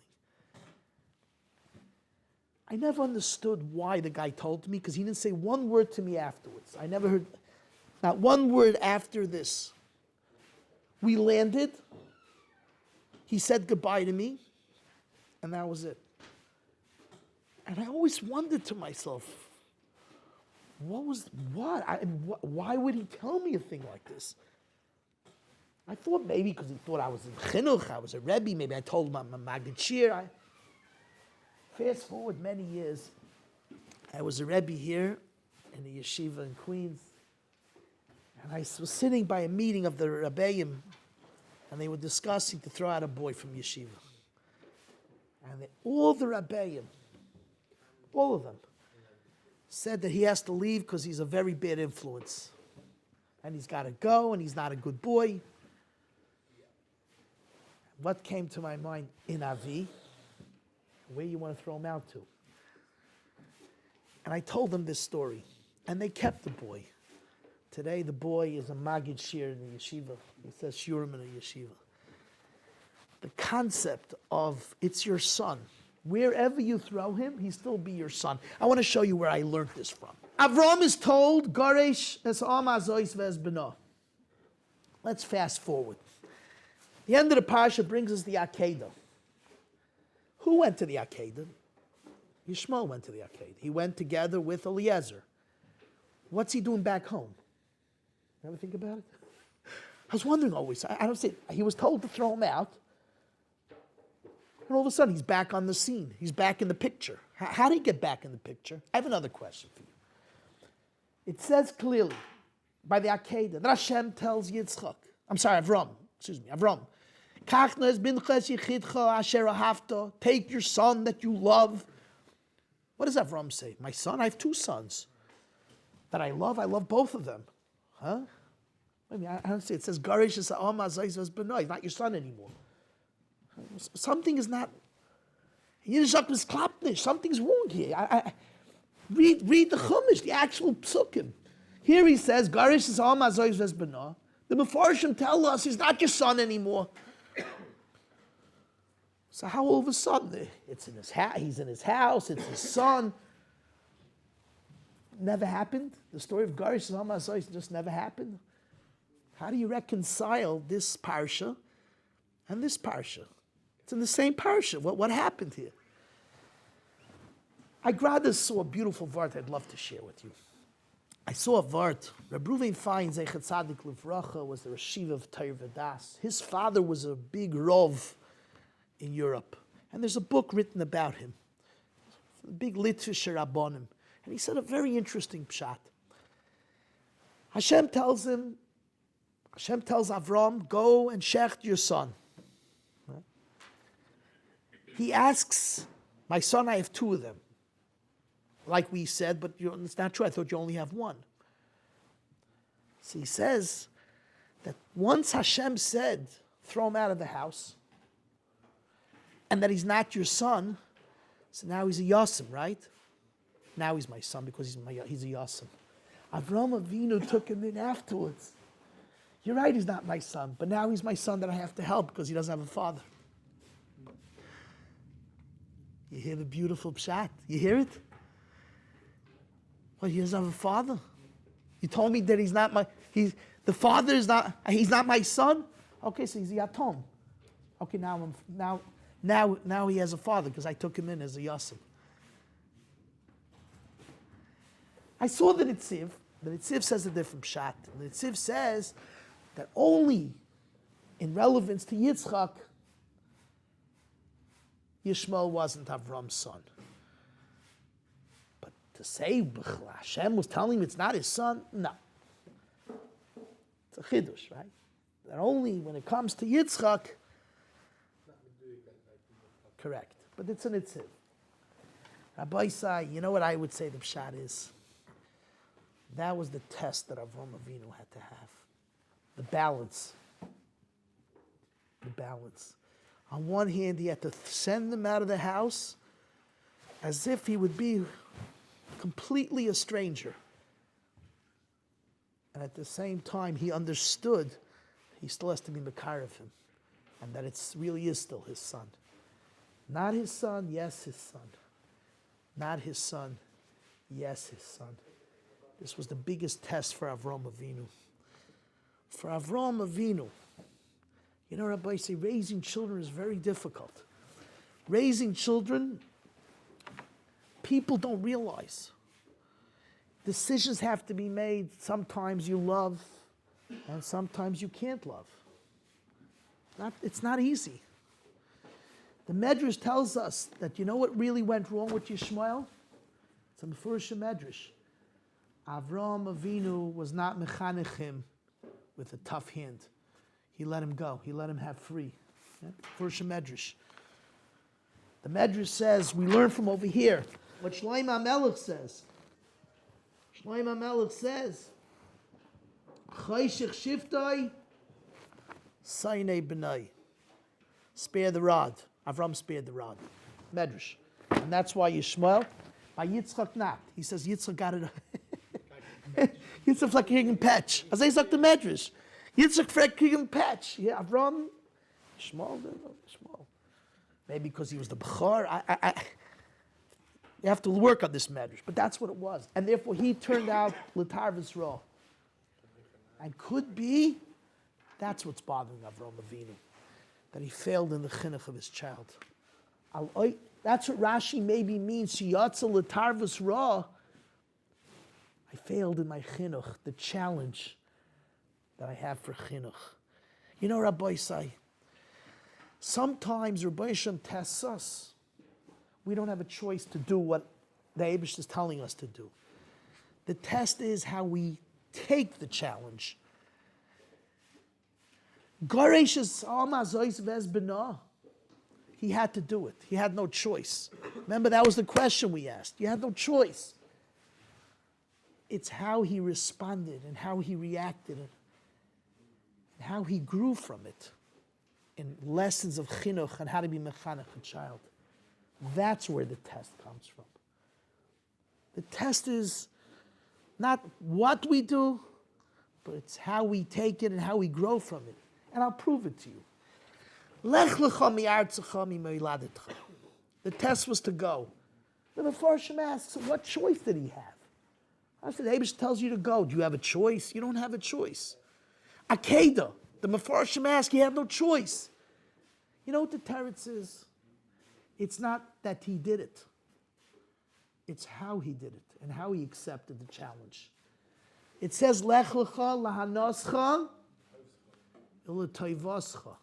S1: I never understood why the guy told me, because he didn't say one word to me afterwards. I never heard, not one word after this. We landed, he said goodbye to me, and that was it. And I always wondered to myself, why would he tell me a thing like this? I thought maybe because he thought I was in chinuch, I was a Rebbe, maybe I told him I'm a Maggid Shir. Fast forward many years, I was a Rebbe here in the yeshiva in Queens, and I was sitting by a meeting of the Rabbeim, and they were discussing to throw out a boy from yeshiva. And all the Rabbeim, all of them, said that he has to leave because he's a very bad influence. And he's got to go, and he's not a good boy. What came to my mind? In Avi, where you want to throw him out to? And I told them this story, and they kept the boy. Today, the boy is a Maggid Shir in the yeshiva. He says Shurim in the yeshiva. The concept of it's your son. Wherever you throw him, he still be your son. I want to show you where I learned this from. Avram is told, Garesh es am azois ves beno. Let's fast forward. The end of the Parsha brings us the Akedah. Who went to the Akedah? Yishmael went to the Akedah. He went together with Eliezer. What's he doing back home? Ever think about it? I was wondering always. I don't say, he was told to throw him out. And all of a sudden, he's back on the scene. He's back in the picture. How did he get back in the picture? I have another question for you. It says clearly, by the Akedah, that Hashem tells Yitzchak, Avram, take your son that you love. What does Avram say? My son? I have two sons that I love both of them. Huh? I mean, I don't say it says, Garish is he's not your son anymore. Something is not, something's wrong here. Read the Chumash, the actual psukim. Here he says, Garish is the Mefarshim tell us he's not your son anymore. So how all of a sudden, it's in his he's in his house, it's his son. Never happened. The story of Garish is just never happened. How do you reconcile this parsha and this parsha? It's in the same Parshat. What happened here? I rather saw a beautiful vart I'd love to share with you. I saw a vart. Rabbi Reuven Fein, Zeichet Tzadik Livracha, was the Rashiv of Torah V'das. His father was a big Rov in Europe. And there's a book written about him. A big Litvish Rabbonim. And he said a very interesting pshat. Hashem tells Avram, go and shecht your son. He asks, my son, I have two of them. Like we said, but it's not true. I thought you only have one. So he says that once Hashem said, throw him out of the house, and that he's not your son, so now he's a Yasim, right? Now he's my son because he's a Yasim. Avram Avinu took him in afterwards. You're right, he's not my son, but now he's my son that I have to help because he doesn't have a father. You hear the beautiful pshat? You hear it? Well, he doesn't have a father. You told me that he's not my my son? Okay, so he's a yatom. Okay, now he has a father because I took him in as a yasim. I saw the Nitziv. The Nitziv says a different pshat. The Nitziv says that only in relevance to Yitzchak, Yishmael wasn't Avram's son. But to say Hashem was telling him it's not his son, no. It's a chidush, right? That only when it comes to Yitzchak, correct. But it's a Nitziv. Rabbi say, you know what I would say the pshat is? That was the test that Avram Avinu had to have. The balance. The balance. On one hand, he had to send them out of the house as if he would be completely a stranger. And at the same time, he understood he still has to be Makar of him. And that it really is still his son. Not his son, yes, his son. Not his son, yes, his son. This was the biggest test for Avram Avinu. For Avram Avinu, you know, Rabbi say raising children is very difficult. Raising children, people don't realize. Decisions have to be made. Sometimes you love, and sometimes you can't love. It's not easy. The Medrash tells us that you know what really went wrong with Yishmael? It's a Mefurish Medrash. Avram Avinu was not mechanech him with a tough hand. He let him go. He let him have free. Mefurish Medrash. The Medrash says, we learn from over here what Shlomo HaMelech says. Shlomo HaMelech says, Chayshich shiftoi, saynei b'nai. Spare the rod. Avram spared the rod. Medrash. And that's why Yishmael, by Yitzchak not. He says Yitzchak got it. Yitzchak fleck kriegen patch. As I sagt the Medrash. Yitzchak fleck kriegen patch. Yeah, Avram, Yishmael. Maybe because he was the Bechor. You have to work on this Medrash. But that's what it was. And therefore he turned out L'tarvis Ra. And could be, that's what's bothering Avram Avinu. That he failed in the chinuch of his child. That's what Rashi maybe means. Shiyatza L'tarvis Ra. I failed in my chinuch, the challenge that I have for chinuch. You know, Rabbi say, sometimes Rabbi Shem tests us. We don't have a choice to do what the Eibush is telling us to do. The test is how we take the challenge. He had to do it. He had no choice. Remember, that was the question we asked. You had no choice. It's how he responded and how he reacted and how he grew from it in lessons of chinuch and how to be mechanech a child. That's where the test comes from. The test is not what we do, but it's how we take it and how we grow from it. And I'll prove it to you. Lech lecha mi'artzecha mi'moiladetcha. The test was to go. The Mefarshim asks, what choice did he have? I said, Eibush tells you to go. Do you have a choice? You don't have a choice. Akedah. The Mefarshim ask, he had no choice. You know what the teretz is? It's not that he did it. It's how he did it and how he accepted the challenge. It says, Lech lecha lahanoscha ilatoivoscha.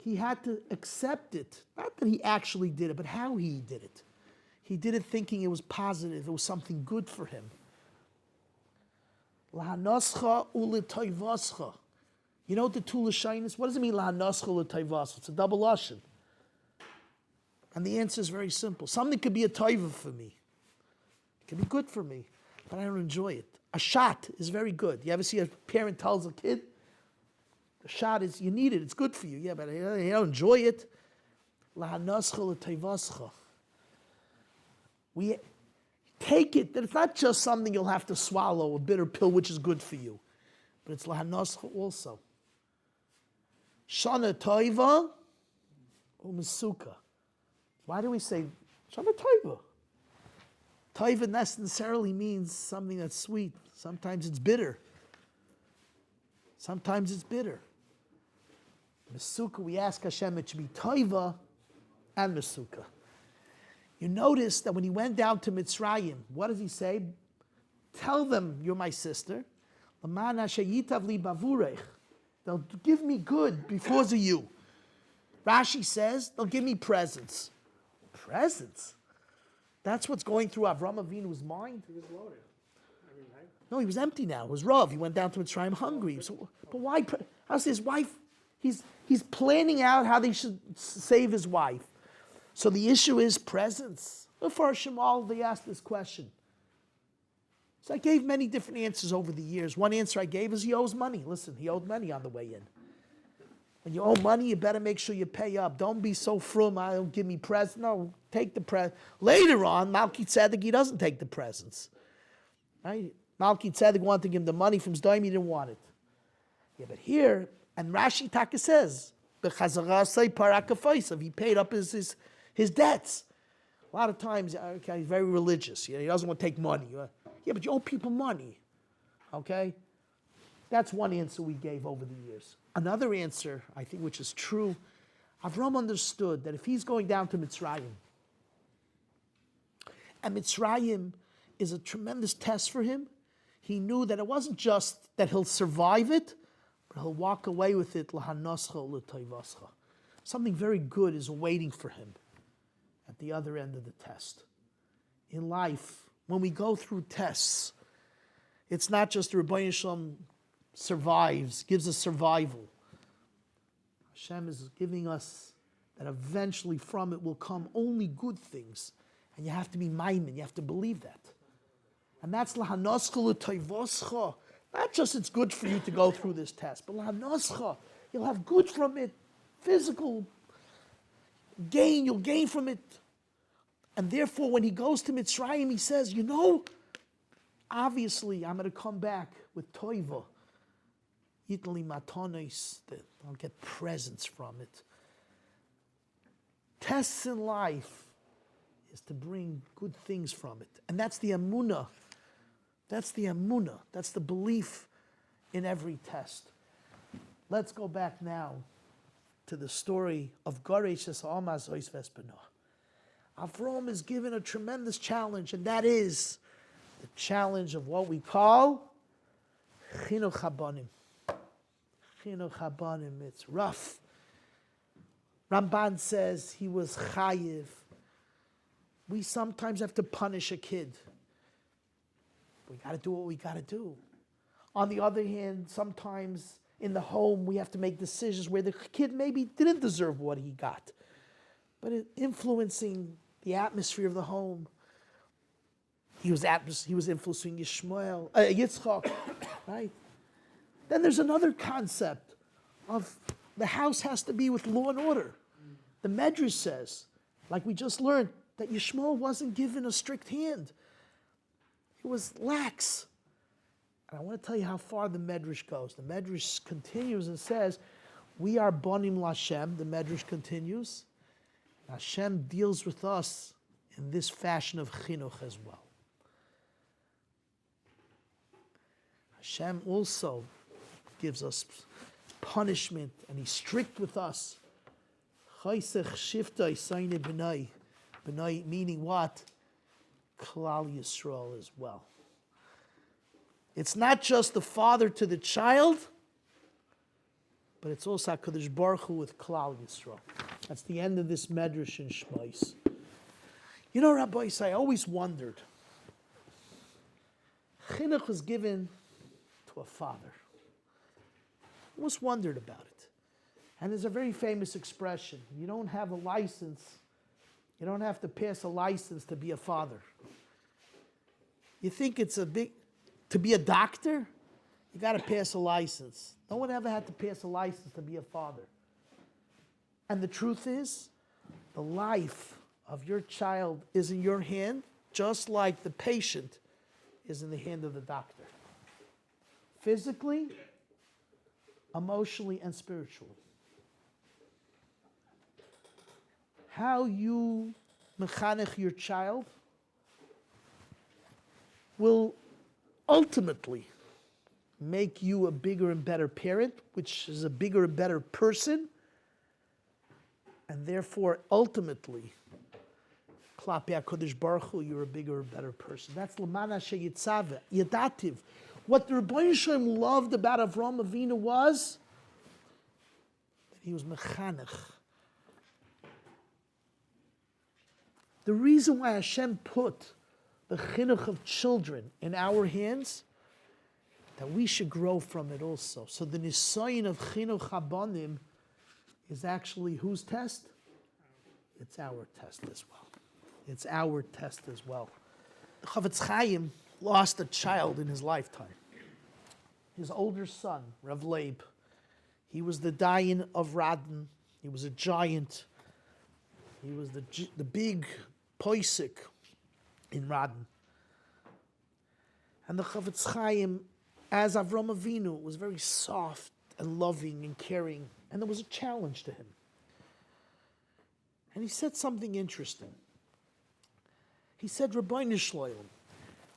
S1: He had to accept it. Not that he actually did it, but how he did it. He did it thinking it was positive, it was something good for him. Lahanoscha ulatoivoscha. You know what the two lashain is? What does it mean, lahanoscha ulatoivoscha? It's a double lashon. And the answer is very simple. Something could be a toiva for me. It can be good for me, but I don't enjoy it. A shot is very good. You ever see a parent tells a kid, the shot is, you need it, it's good for you. Yeah, but you don't enjoy it. We take it, that it's not just something you'll have to swallow, a bitter pill which is good for you, but it's lahanoscha also. Shana toiva u'mesuka. Why do we say shana toiva? Toiva necessarily means something that's sweet. Sometimes it's bitter. Sometimes it's bitter. Mesuka, we ask Hashem, it should be toiva and mesuka. You notice that when he went down to Mitzrayim, what does he say? Tell them you're my sister. They'll give me good because of you. Rashi says they'll give me presents. Presents? That's what's going through Avram Avinu's mind.
S2: He was loaded. Right?
S1: No, he was empty now. It was Rav. He went down to Mitzrayim hungry. So, but why? How's his wife? He's planning out how they should save his wife. So the issue is presents. For Shemal, they asked this question. So I gave many different answers over the years. One answer I gave is he owes money. Listen, he owed money on the way in. When you owe money, you better make sure you pay up. Don't be so frum, don't give me presents. No, take the present. Later on, Malki Tzedek, he doesn't take the presents. Right? Malki Tzedek wanted to give him the money from Zdaim, he didn't want it. Yeah, but here, and Rashi Taka says, he paid up his debts. A lot of times, okay, he's very religious. He doesn't want to take money. Yeah, but you owe people money. Okay? That's one answer we gave over the years. Another answer, I think, which is true, Avram understood that if he's going down to Mitzrayim, and Mitzrayim is a tremendous test for him, he knew that it wasn't just that he'll survive it, but he'll walk away with it, lahanoscha u'letoivascha. Something very good is waiting for him at the other end of the test. In life, when we go through tests, it's not just the Rebbeinu Shalom survives, gives us survival. Hashem is giving us that eventually from it will come only good things. And you have to be maimin, you have to believe that. And that's lahanoscha l'toivoscha. Not just it's good for you to go through this test, but lahanoscha, you'll have good from it, physical gain, you'll gain from it. And therefore, when he goes to Mitzrayim, he says, you know, obviously I'm going to come back with toiva. Yitli matonis, that I'll get presents from it. Tests in life is to bring good things from it. And that's the emunah. That's the emunah. That's the belief in every test. Let's go back now to the story of Goresh Amaz Ois Vespana. Avram is given a tremendous challenge, and that is the challenge of what we call chinuch habanim. Chinuch habanim, it's rough. Ramban says he was chayiv. We sometimes have to punish a kid. We got to do what we got to do. On the other hand, sometimes in the home we have to make decisions where the kid maybe didn't deserve what he got, but it influencing the atmosphere of the home. He was influencing Yitzchak, right? Then there's another concept of the house has to be with law and order. The Medrash says, like we just learned, that Yishmael wasn't given a strict hand. It was lax. And I want to tell you how far the Medrash goes. The Medrash continues and says, we are bonim Lashem. The Medrash continues. Hashem deals with us in this fashion of chinuch as well. Hashem also gives us punishment, and He's strict with us Chaysech shifta isayne b'nai. B'nai meaning what? Klal Yisrael as well. It's not just the father to the child, but it's also HaKadosh Baruch Hu with Klal Yisrael. That's the end of this Medrash in Shmos. You know, Rabbi, I always wondered. Chinuch was given to a father. I always wondered about it. And there's a very famous expression. You don't have a license. You don't have to pass a license to be a father. You think it's to be a doctor, you got to pass a license. No one ever had to pass a license to be a father. And the truth is, the life of your child is in your hand, just like the patient is in the hand of the doctor. Physically, emotionally, and spiritually. How you mechanech your child will ultimately make you a bigger and better parent, which is a bigger and better person, and therefore ultimately, klapi HaKadosh Baruch Hu, you're a bigger and better person. That's l'mana sheyitzave, yadativ. What the Rabbi Shalom loved about Avraham Avinu was that he was mechanech. The reason why Hashem put the chinuch of children in our hands, that we should grow from it also. So the nisayin of chinuch habanim is actually whose test? It's our test as well. It's our test as well. Chavetz Chaim lost a child in his lifetime. His older son, Rav Leib, he was the Dayan of Radin. He was a giant. He was the big poisik in Radin. And the Chavetz Chaim, as Avram Avinu, was very soft and loving and caring. And there was a challenge to him. And he said something interesting. He said, Rabbeinu Shloim,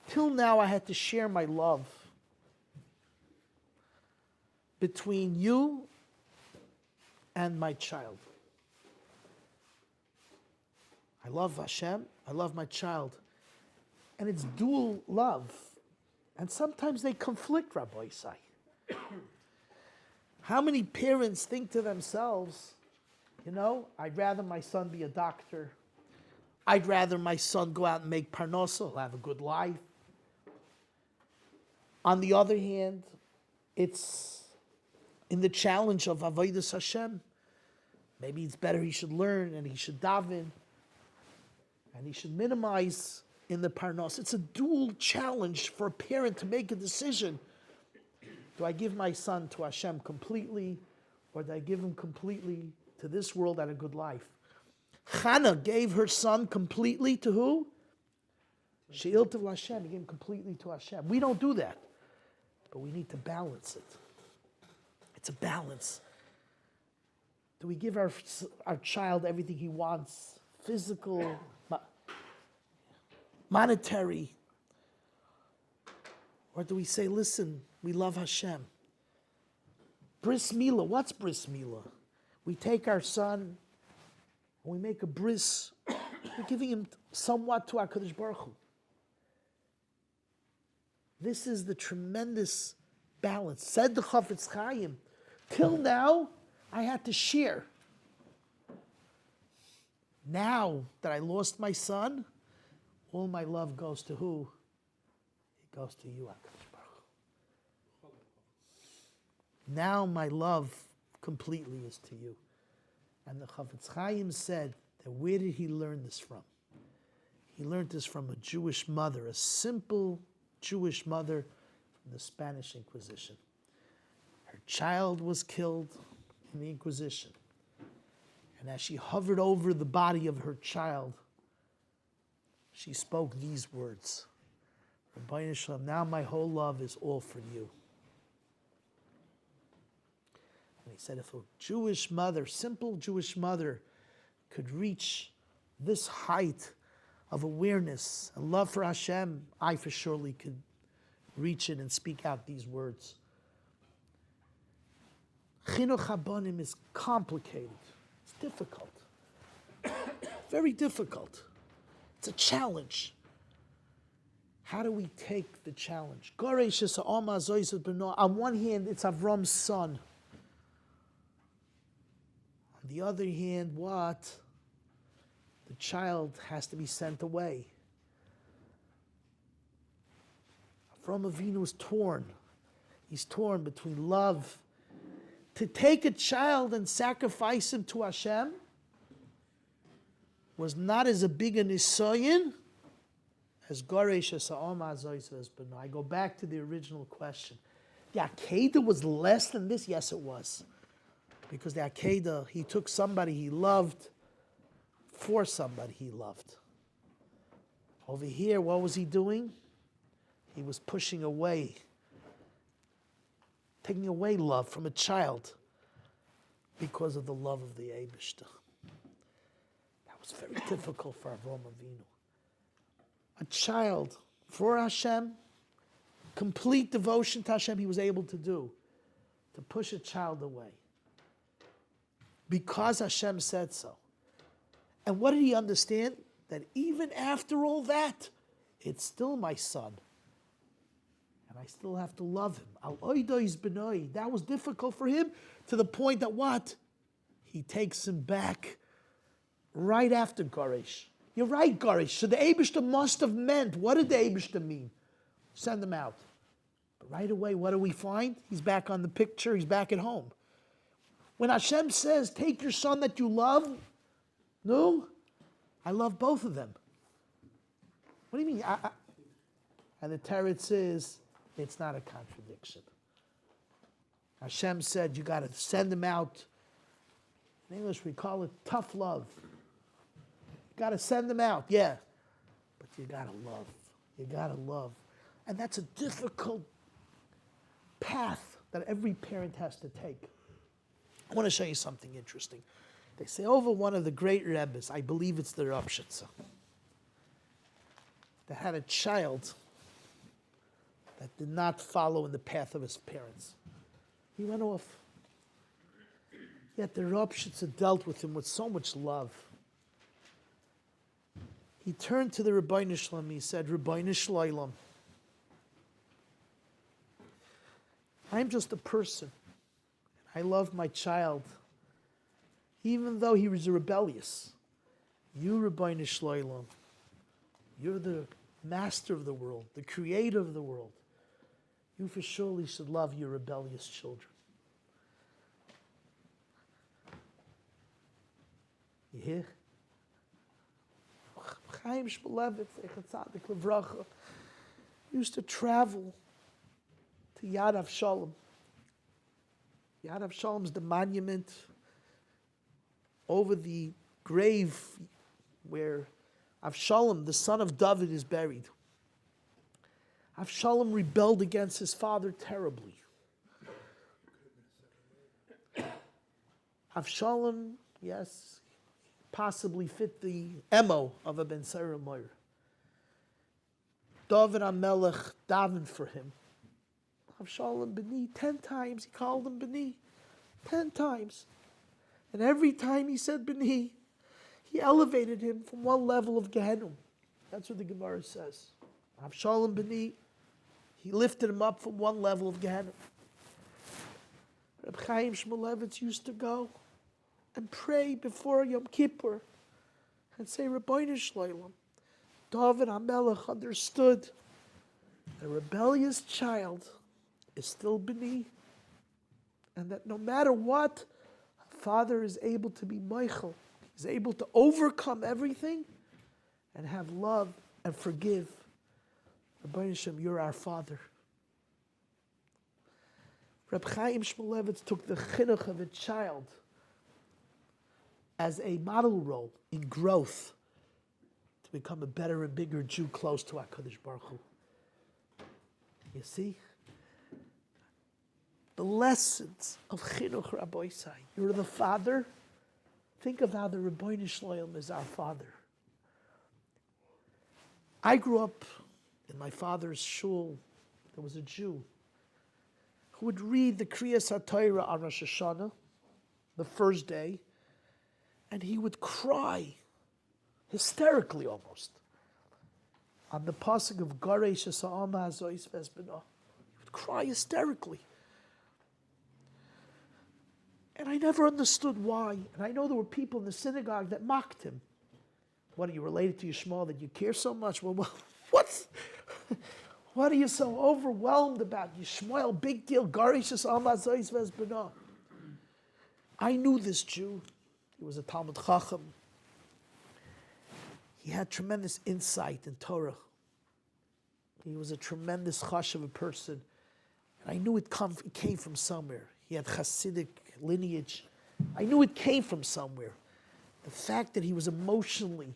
S1: till now I had to share my love between you and my child. I love Hashem, I love my child. And it's dual love. And sometimes they conflict, Rabbi Isai. How many parents think to themselves, you know, I'd rather my son be a doctor. I'd rather my son go out and make parnasa, he'll have a good life. On the other hand, it's in the challenge of Avodas Hashem. Maybe it's better he should learn and he should daven and he should minimize in the parnos. It's a dual challenge for a parent to make a decision. Do I give my son to Hashem completely, or do I give him completely to this world and a good life? Hannah gave her son completely to who? She'il to Hashem. He gave him completely to Hashem. We don't do that, but we need to balance it. It's a balance. Do we give our child everything he wants? Physical, monetary? Or do we say, listen, we love Hashem? Bris Milah, what's Bris Milah? We take our son, and we make a bris, we're giving him somewhat to HaKadosh Baruch Hu. This is the tremendous balance. Said the Chavetz Chaim, till now, I had to share. Now that I lost my son, all my love goes to who? It goes to you, HaKadosh Baruch Hu. Now my love completely is to you. And the Chavetz Chaim said that where did he learn this from? He learned this from a Jewish mother, a simple Jewish mother from the Spanish Inquisition. Her child was killed in the Inquisition. And as she hovered over the body of her child, she spoke these words. Rabbi Shalom, now my whole love is all for you. And he said, if a Jewish mother, simple Jewish mother, could reach this height of awareness and love for Hashem, I for surely could reach it and speak out these words. Chinuch habanim is complicated. It's difficult. Very difficult. It's a challenge. How do we take the challenge? On one hand, it's Avram's son. On the other hand, what? The child has to be sent away. Avram Avinu is torn. He's torn between love. To take a child and sacrifice him to Hashem was not as a big a nisayin as Goresh Sa'om Azois Vezbeno. I go back to the original question. The Akedah was less than this? Yes, it was. Because the Akedah, he took somebody he loved for somebody he loved. Over here, what was he doing? He was pushing away, taking away love from a child because of the love of the Eibishter. That was very difficult for Avraham Avinu. A child for Hashem, complete devotion to Hashem he was able to do, to push a child away. Because Hashem said so. And what did he understand? That even after all that, it's still my son. And I still have to love him. Al oidois benoi. That was difficult for him to the point that what? He takes him back right after Goresh. You're right, Goresh. So the Eibishter must have meant, what did the Eibishter mean? Send him out. But right away, what do we find? He's back on the picture. He's back at home. When Hashem says, take your son that you love, no, I love both of them. What do you mean? And the Teretz is, it's not a contradiction. Hashem said, you got to send them out. In English, we call it tough love. You got to send them out, yeah. But you got to love. You got to love. And that's a difficult path that every parent has to take. I want to show you something interesting. They say over one of the great Rebbes, I believe it's the Rapshitza, that had a child that did not follow in the path of his parents. He went off. Yet the Rapshitza dealt with him with so much love. He turned to the Rabbi Shalom. He said, Rabbi Shalom, I'm just a person. I love my child, even though he was rebellious. You, Rabbi Shalom, you're the master of the world, the creator of the world. You for surely should love your rebellious children. You hear? Chaim Shmulevitz, Echatzadik Levracha, used to travel to Yad Avshalom. Yad Avshalom is the monument over the grave where Avshalom, the son of David, is buried. Avshalom rebelled against his father terribly. Avshalom, yes, possibly fit the emo of a Ben Sarah Moir. David HaMelech davened for him. Avshalom B'ni, 10 times he called him B'ni. 10 times. And every time he said B'ni, he elevated him from one level of Gehenna. That's what the Gemara says. Avshalom B'ni, he lifted him up from one level of Gehenna. Reb Chaim Shmulevitz used to go and pray before Yom Kippur and say, Rabbi Shalom, David HaMelech understood the rebellious child is still B'ni, and that no matter what, a father is able to be Michael. He's able to overcome everything and have love and forgive. Rabbi Hashem, you're our father. Reb Chaim Shmulevitz took the chinuch of a child as a model role in growth to become a better and bigger Jew close to HaKadosh Baruch Hu. You see? The lessons of chinuch Rabbi Say. You're the father. Think of how the Rabbi Shalom is our father. I grew up in my father's shul. There was a Jew who would read the Kriyas HaTorah on Rosh Hashanah, the first day, And he would cry, hysterically almost, on the pasuk of Garesh Ha'ama Hazois Vezbeno. He would cry hysterically. And I never understood why. And I know there were people in the synagogue that mocked him. What, are you related to Yishmael that you care so much? Well, what are you so overwhelmed about? Yishmael, big deal. Garesh Ha'ama Hazois Vezbeno. I knew this Jew. He was a Talmud Chacham. He had tremendous insight in Torah. He was a tremendous chash of a person. And I knew it came from somewhere. He had Hasidic lineage. I knew it came from somewhere. The fact that he was emotionally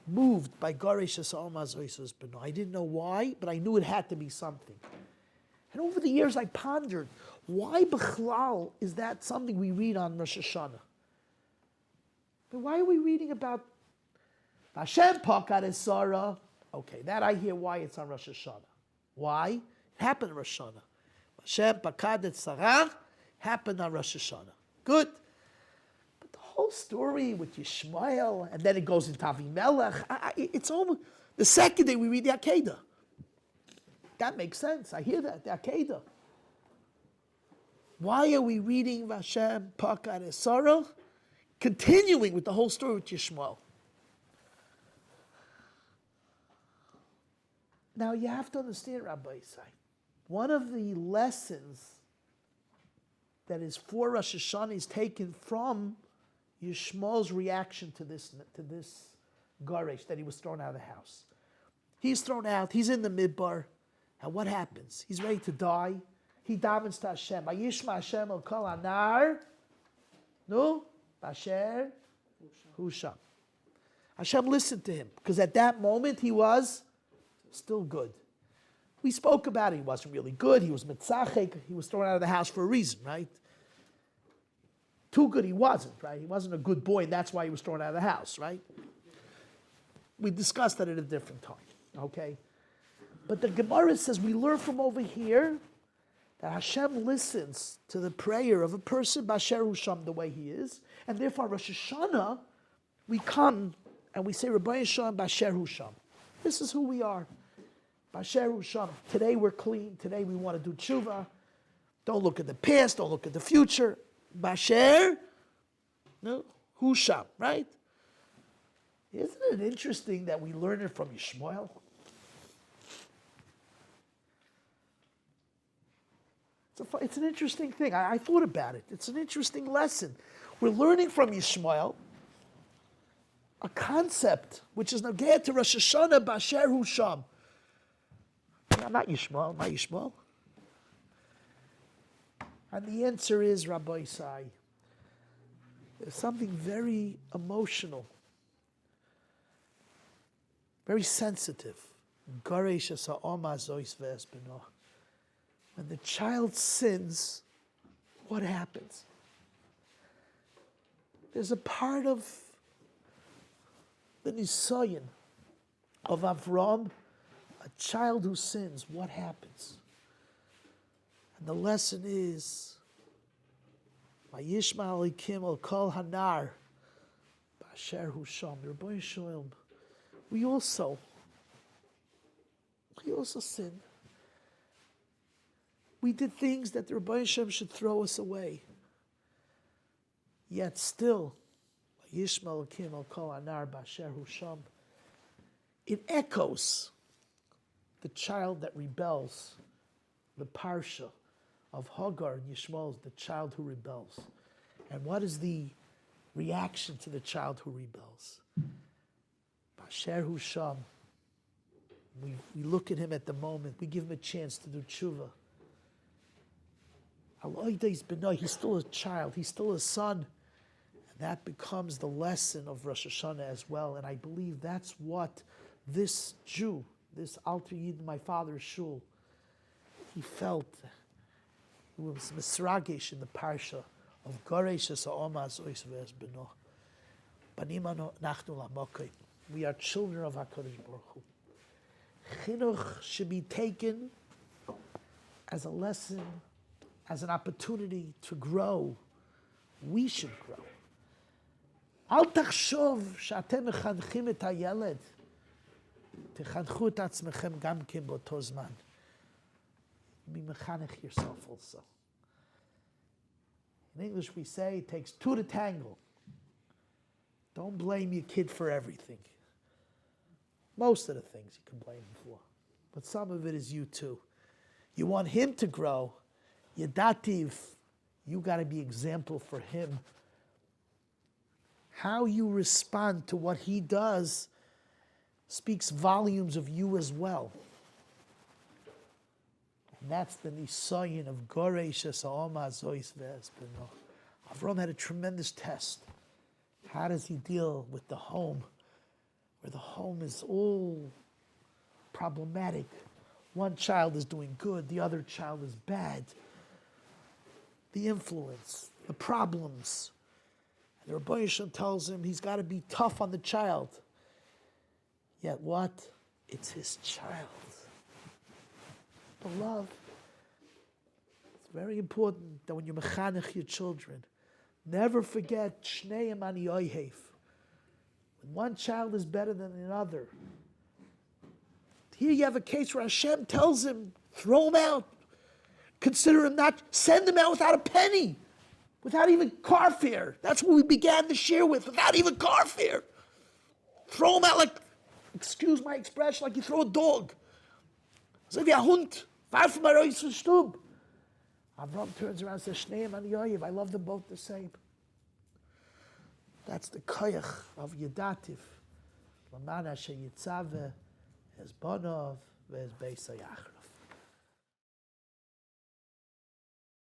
S1: moved by Garesh Ha'ama Hazois Vezbeno. I didn't know why, but I knew it had to be something. And over the years I pondered, why Bechlal is that something we read on Rosh Hashanah? But why are we reading about Hashem Pakad Esara? Okay, that I hear why it's on Rosh Hashanah. Why? It happened on Rosh Hashanah. Hashem Pakad Esara happened on Rosh Hashanah. Good. But the whole story with Yishmael, and then it goes into Avimelech, it's almost, the second day we read the Akedah. That makes sense. I hear that, the Akedah. Why are we reading Hashem Pakad Esara? Continuing with the whole story with Yishmael. Now you have to understand, Rabbi Isai, one of the lessons that is for Rosh Hashanah is taken from Yishmael's reaction to this Garesh, that he was thrown out of the house. He's thrown out, he's in the midbar, and what happens? He's ready to die. He davens to Hashem. Vayishma Hashem el kol anar. No? Basher Husham. Hashem listened to him because at that moment he was still good. We spoke about it. He wasn't really good. He was mitzachek. He was thrown out of the house for a reason, right? Too good he wasn't, right? He wasn't a good boy, and that's why he was thrown out of the house, right? We discussed that at a different time, okay? But the Gemara says we learn from over here that Hashem listens to the prayer of a person, Basher Husham, the way he is, and therefore Rosh Hashanah, we come and we say, Rabbi Yisham, Basher Husham. This is who we are. Basher Husham. Today we're clean. Today we want to do tshuva. Don't look at the past. Don't look at the future. Basher Husham, right? Isn't it interesting that we learn it from Yishmael? It's an interesting thing. I thought about it. It's an interesting lesson. We're learning from Yishmael a concept which is nageh to Rosh Hashanah Basher Husham. Not Yishmael, not Yishmael. And the answer is, Rabbi Isai, there's something very emotional, very sensitive. Garesh Ha'ama Hazois Vezbeno. When the child sins, what happens? There's a part of the Nisayon of Avram, a child who sins, what happens? And the lesson is, Vayishma alikim al kol hanar, Basher Husham, Rabbi Yisrael. We also sin. We did things that the Rabbi Hashem should throw us away. Yet still, Yishmael Kim Al Kol Anar Basher Husham, it echoes the child that rebels, the Parsha of Hagar and Yishmael, the child who rebels. And what is the reaction to the child who rebels? Basher Husham. We look at him at the moment, we give him a chance to do tshuva. He's still a child, he's still a son. And that becomes the lesson of Rosh Hashanah as well. And I believe that's what this Jew, this Alter Yid, my father's shul, he felt. He was misragish in the parsha of Garesh Ha'ama Hazois Vezbeno. Banimano nachnu lamokai. We are children of HaKadosh Baruch Hu. Chinuch should be taken as a lesson, as an opportunity to grow. We should grow. אל תחשוב שאתם מחנכים את הילד. תחנכו את עצמכם גם כן באותו זמן. Be mechanech yourself also. In English we say it takes two to tango. Don't blame your kid for everything. Most of the things you can blame him for. But some of it is you too. You want him to grow. Yedativ, you got to be example for him. How you respond to what he does speaks volumes of you as well. And that's the nisayin of Goresh Ha'oma Zois Ve'ezbeno. Aharon had a tremendous test. How does he deal with the home, where the home is all problematic? One child is doing good, the other child is bad. The influence, the problems. And the Rabbi tells him he's got to be tough on the child. Yet what? It's his child. The love. It's very important that when you mechanech your children, never forget Shneim Ani Oyhev. When one child is better than another. Here you have a case where Hashem tells him, throw him out. Consider him not, send him out without a penny. Without even car fare. That's what we began this year with, without even car fare. Throw him out like, excuse my expression, like you throw a dog. So wie ein Hund. Fahr von mir raus vom Stub. Avraham turns around and says, Shneim Ani Yoyev, I love them both the same. That's the koyach of Yedativ. Lamana she yitzave es bonov ves beis hayachrov.